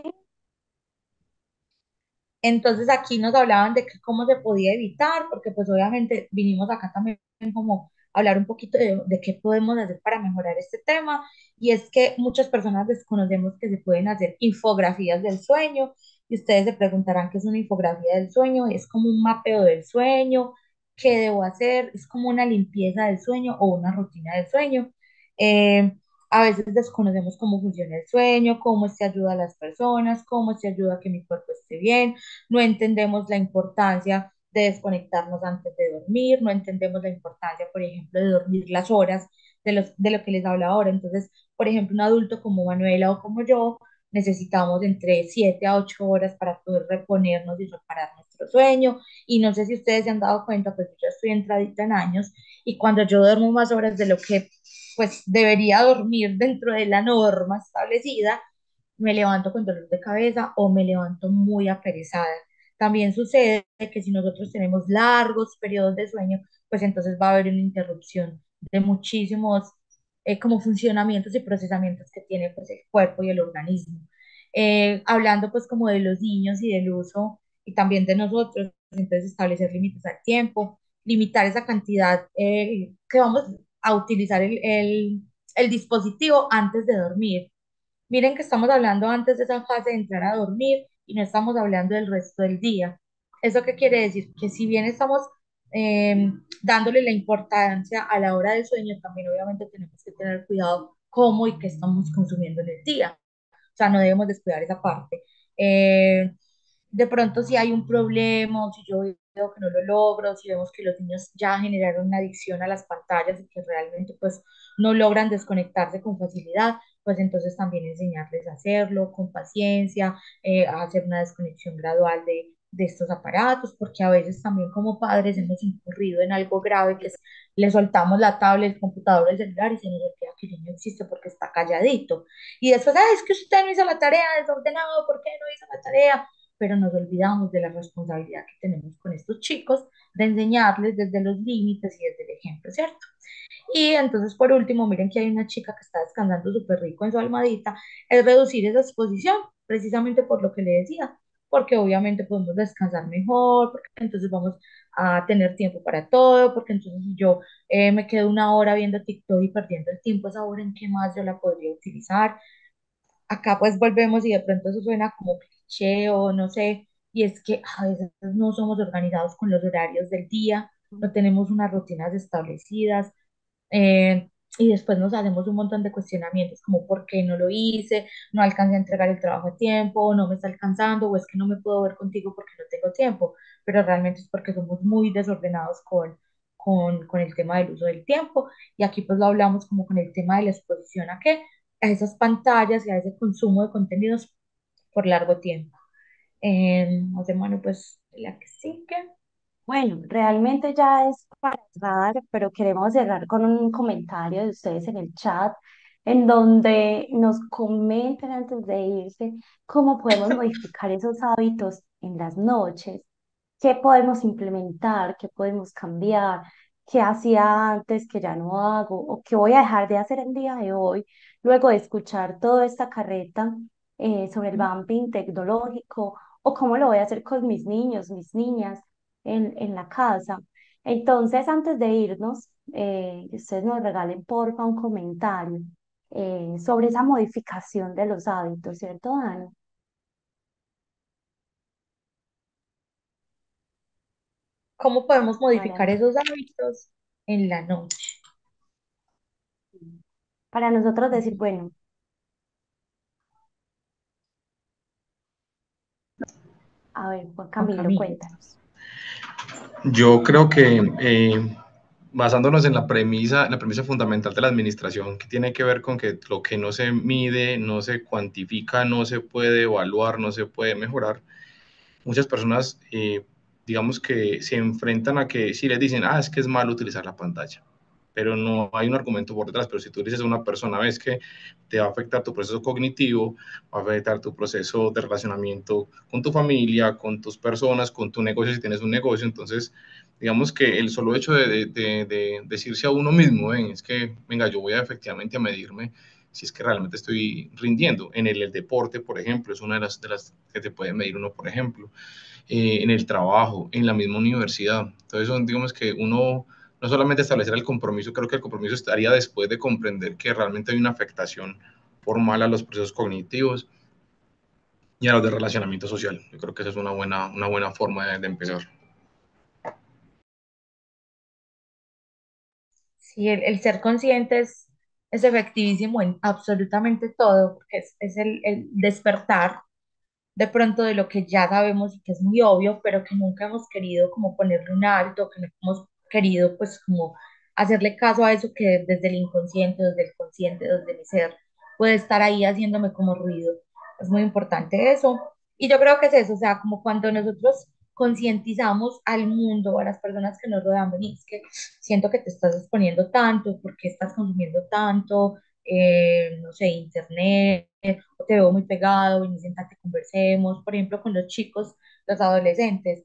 Entonces aquí nos hablaban de cómo se podía evitar, porque pues obviamente vinimos acá también como a hablar un poquito de qué podemos hacer para mejorar este tema. Y es que muchas personas desconocemos que se pueden hacer infografías del sueño, y ustedes se preguntarán qué es una infografía del sueño. Es como un mapeo del sueño, qué debo hacer, es como una limpieza del sueño o una rutina del sueño. Eh, a veces desconocemos cómo funciona el sueño, cómo este ayuda a las personas, cómo este ayuda a que mi cuerpo esté bien. No entendemos la importancia de desconectarnos antes de dormir, no entendemos la importancia, por ejemplo, de dormir las horas de lo que les hablo ahora. Entonces, por ejemplo, un adulto como Manuela o como yo, necesitamos entre 7 a 8 horas para poder reponernos y reparar nuestro sueño. Y no sé si ustedes se han dado cuenta, pues yo estoy entradita en años, y cuando yo duermo más horas de lo que pues debería dormir dentro de la norma establecida, me levanto con dolor de cabeza o me levanto muy aperezada. También sucede que si nosotros tenemos largos periodos de sueño, pues entonces va a haber una interrupción de muchísimos como funcionamientos y procesamientos que tiene pues el cuerpo y el organismo. Hablando pues como de los niños y del uso y también de nosotros, entonces establecer límites al tiempo, limitar esa cantidad que vamos a utilizar el dispositivo antes de dormir. Miren que estamos hablando antes de esa fase de entrar a dormir y no estamos hablando del resto del día. ¿Eso qué quiere decir? Que si bien estamos dándole la importancia a la hora del sueño, también obviamente tenemos que tener cuidado cómo y qué estamos consumiendo en el día. O sea, no debemos descuidar esa parte. De pronto si hay un problema, o si yo veo que no lo logro, si vemos que los niños ya generaron una adicción a las pantallas y que realmente pues no logran desconectarse con facilidad, pues entonces también enseñarles a hacerlo con paciencia, a hacer una desconexión gradual de estos aparatos, porque a veces también como padres hemos incurrido en algo grave, que es le soltamos la tablet, el computador, el celular, y se nos olvida que el niño existe porque está calladito. Y después, ah, es que usted no hizo la tarea, desordenado, ¿por qué no hizo la tarea? Pero nos olvidamos de la responsabilidad que tenemos con estos chicos, de enseñarles desde los límites y desde el ejemplo, ¿cierto? Y entonces, por último, miren que hay una chica que está descansando súper rico en su almohadita, es reducir esa exposición, precisamente por lo que le decía, porque obviamente podemos descansar mejor, porque entonces vamos a tener tiempo para todo, porque entonces si yo me quedo una hora viendo TikTok y perdiendo el tiempo, esa hora en qué más yo la podría utilizar. Acá pues volvemos y de pronto eso suena como cliché o no sé, y es que a veces no somos organizados con los horarios del día, no tenemos unas rutinas establecidas, eh, y después nos hacemos un montón de cuestionamientos como por qué no lo hice, no alcancé a entregar el trabajo a tiempo, no me está alcanzando, o es que no me puedo ver contigo porque no tengo tiempo, pero realmente es porque somos muy desordenados con el tema del uso del tiempo, y aquí pues lo hablamos como con el tema de la exposición a qué, a esas pantallas y a ese consumo de contenidos por largo tiempo. No sé, Manu, pues la que sigue. Bueno, realmente ya es para cerrar, pero queremos cerrar con un comentario de ustedes en el chat, en donde nos comenten antes de irse cómo podemos modificar esos hábitos en las noches, qué podemos implementar, qué podemos cambiar, qué hacía antes que ya no hago, o qué voy a dejar de hacer el día de hoy, luego de escuchar toda esta carreta sobre el bumping tecnológico, o cómo lo voy a hacer con mis niños, mis niñas en la casa. Entonces, antes de irnos, que ustedes nos regalen porfa un comentario sobre esa modificación de los hábitos, ¿cierto, Dani? ¿Cómo podemos Para, modificar esos hábitos en la noche? para nosotros decir, bueno, a ver, Juan Juan Camilo, Camilo. cuéntanos. Yo creo que basándonos en la premisa fundamental de la administración, que tiene que ver con que lo que no se mide, no se cuantifica, no se puede evaluar, no se puede mejorar, muchas personas, digamos que se enfrentan a que si les dicen, ah, es que es malo utilizar la pantalla, pero no hay un argumento por detrás. Pero si tú dices a una persona, ves que te va a afectar tu proceso cognitivo, va a afectar tu proceso de relacionamiento con tu familia, con tus personas, con tu negocio, si tienes un negocio, entonces digamos que el solo hecho de decirse a uno mismo, es que, venga, yo voy a efectivamente a medirme si es que realmente estoy rindiendo. En el deporte, por ejemplo, es una de las que te puede medir uno, por ejemplo, en el trabajo, en la misma universidad. Entonces, son, digamos que uno no solamente establecer el compromiso, creo que el compromiso estaría después de comprender que realmente hay una afectación formal a los procesos cognitivos y a los de relacionamiento social. Yo creo que esa es una buena forma de empezar. Sí, el ser consciente es efectivísimo en absolutamente todo, porque es el despertar de pronto de lo que ya sabemos y que es muy obvio, pero que nunca hemos querido como ponerle un alto, que no hemos querido pues como hacerle caso a eso que desde el inconsciente, desde el consciente, desde mi ser, puede estar ahí haciéndome como ruido. Es muy importante eso. Y yo creo que es eso, o sea, como cuando nosotros concientizamos al mundo, a las personas que nos rodean, "Vení, es que siento que te estás exponiendo tanto, porque estás consumiendo tanto, no sé, internet, o te veo muy pegado, y siéntate, conversemos", por ejemplo, con los chicos, los adolescentes.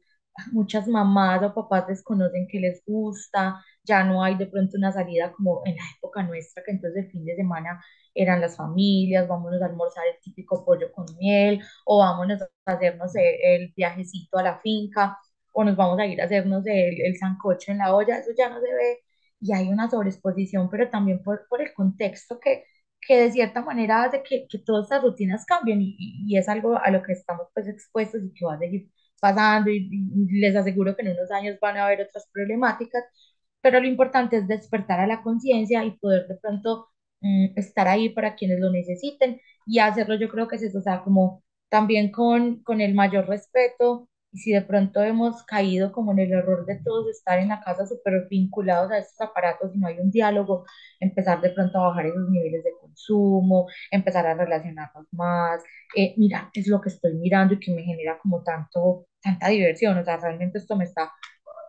Muchas mamás o papás desconocen que les gusta, ya no hay de pronto una salida como en la época nuestra, que entonces el fin de semana eran las familias, vámonos a almorzar el típico pollo con miel, o vámonos a hacernos el viajecito a la finca, o nos vamos a ir a hacernos el sancocho en la olla, eso ya no se ve, y hay una sobreexposición, pero también por el contexto que de cierta manera hace que todas estas rutinas cambien, y es algo a lo que estamos pues expuestos y que va a seguir pasando, y les aseguro que en unos años van a haber otras problemáticas, pero lo importante es despertar a la conciencia y poder de pronto estar ahí para quienes lo necesiten, y hacerlo, yo creo que es eso, o sea, como también con el mayor respeto. Y si de pronto hemos caído como en el error de todos estar en la casa súper vinculados a estos aparatos y no hay un diálogo, empezar de pronto a bajar esos niveles de consumo, empezar a relacionarnos más, mira, qué es lo que estoy mirando y que me genera como tanta diversión, o sea, realmente esto me está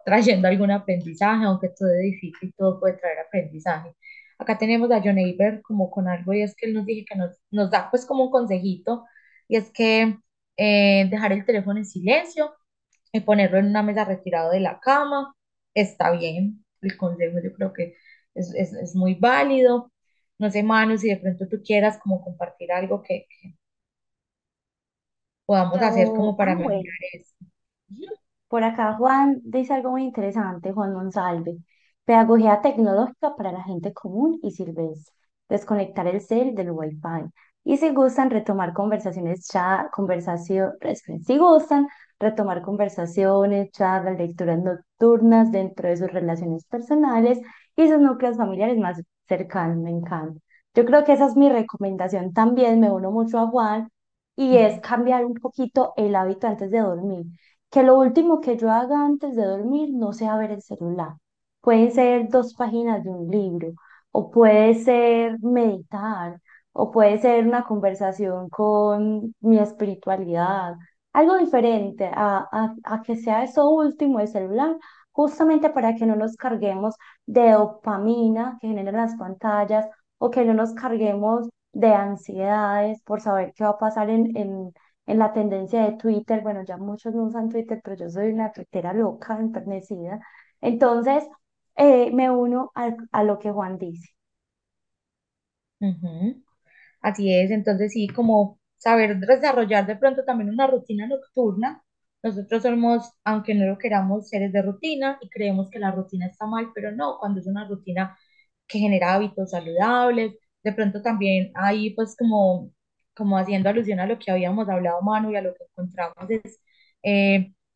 trayendo algún aprendizaje, aunque todo es difícil, todo puede traer aprendizaje. Acá tenemos a John Eiber como con algo, y es que él nos dice que nos da pues como un consejito, y es que dejar el teléfono en silencio y ponerlo en una mesa retirado de la cama, está bien, el consejo yo creo que es muy válido. No sé, Manu, si de pronto tú quieras como compartir algo que podamos hacer como para Bueno, mejorar eso. por acá Juan dice algo muy interesante, Juan Monsalve. Pedagogía tecnológica para la gente común y silvestre. Desconectar el cel del Wi-Fi. Y si gustan retomar conversaciones, si gustan retomar conversaciones, charlas, lecturas nocturnas dentro de sus relaciones personales y sus núcleos familiares más cercanos, me encanta. Yo creo que esa es mi recomendación también, me uno mucho a Juan, y es cambiar un poquito el hábito antes de dormir. Que lo último que yo haga antes de dormir no sea ver el celular. Pueden ser 2 páginas de un libro, o puede ser meditar, o puede ser una conversación con mi espiritualidad, algo diferente a que sea eso último el celular, justamente para que no nos carguemos de dopamina que generan las pantallas o que no nos carguemos de ansiedades por saber qué va a pasar en la tendencia de Twitter. Bueno, ya muchos no usan Twitter, pero yo soy una tuitera loca, enternecida. Entonces, me uno a lo que Juan dice. Ujú. Así es, entonces sí, como saber desarrollar de pronto también una rutina nocturna. Nosotros somos, aunque no lo queramos, seres de rutina y creemos que la rutina está mal, pero no, cuando es una rutina que genera hábitos saludables, de pronto también ahí pues como haciendo alusión a lo que habíamos hablado, Manu, y a lo que encontramos es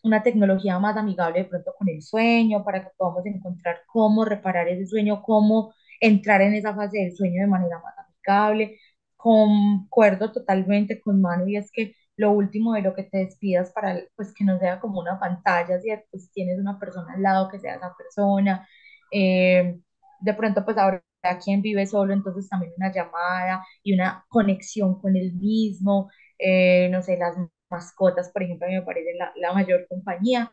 una tecnología más amigable de pronto con el sueño, para que podamos encontrar cómo reparar ese sueño, cómo entrar en esa fase del sueño de manera más amigable. Concuerdo totalmente con Manu y es que lo último de lo que te despidas para pues que no sea como una pantalla, ¿cierto? Si tienes una persona al lado, que sea esa persona. Eh, de pronto pues ahora quien vive solo, entonces también una llamada y una conexión con el mismo. No sé, las mascotas, por ejemplo, a mí me parece la mayor compañía,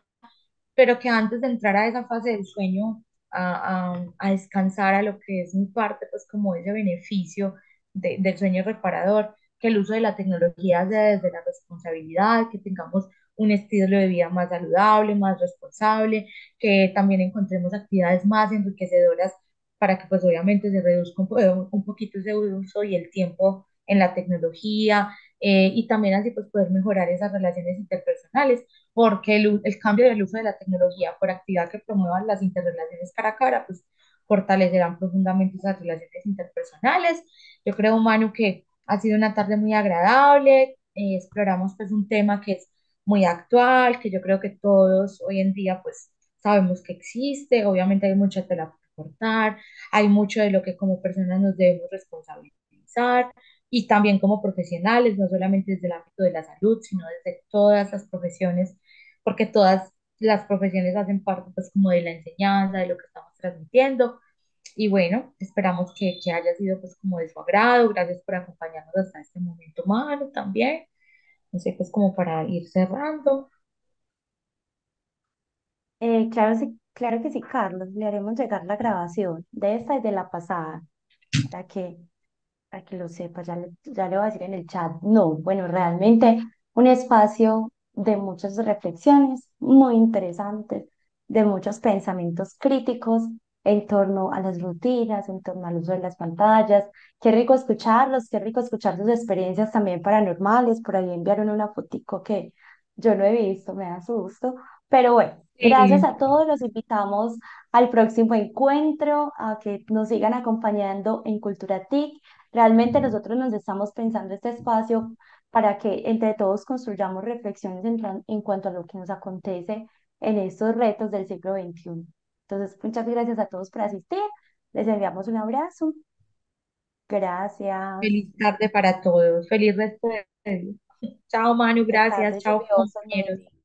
pero que antes de entrar a esa fase del sueño, a descansar a lo que es mi parte, pues como ese beneficio del sueño reparador, que el uso de la tecnología sea desde la responsabilidad, que tengamos un estilo de vida más saludable, más responsable, que también encontremos actividades más enriquecedoras para que pues obviamente se reduzca un poquito ese uso y el tiempo en la tecnología, y también así pues poder mejorar esas relaciones interpersonales porque el cambio del uso de la tecnología por actividad que promuevan las interrelaciones cara a cara, pues fortalecerán profundamente esas relaciones interpersonales. Yo creo, Manu, que ha sido una tarde muy agradable, exploramos pues un tema que es muy actual, que yo creo que todos hoy en día pues sabemos que existe, obviamente hay mucha tela por cortar, hay mucho de lo que como personas nos debemos responsabilizar y también como profesionales, no solamente desde el ámbito de la salud, sino desde todas las profesiones, porque todas las profesiones hacen parte pues como de la enseñanza, de lo que estamos transmitiendo. Y bueno, esperamos que haya sido pues como de su agrado. Gracias por acompañarnos hasta este momento, Manu, también. No sé, pues como para ir cerrando. Claro que sí, Carlos, le haremos llegar la grabación de esta y de la pasada, para que para que lo sepa, ya le voy a decir en el chat. No, bueno, realmente un espacio de muchas reflexiones muy interesantes, de muchos pensamientos críticos en torno a las rutinas, en torno al uso de las pantallas. Qué rico escucharlos, qué rico escuchar sus experiencias también paranormales. Por ahí enviaron una fotico que yo no he visto, me da susto. Pero bueno, gracias Sí, a todos, los invitamos al próximo encuentro, a que nos sigan acompañando en Cultura TIC. Realmente nosotros nos estamos pensando este espacio para que entre todos construyamos reflexiones en cuanto a lo que nos acontece en estos retos del siglo XXI. Entonces, muchas gracias a todos por asistir. Les enviamos un abrazo. Gracias. feliz tarde para todos. Feliz resto de día. Chao, Manu, De gracias. tarde Chao, lluviosa en compañeros. Medellín.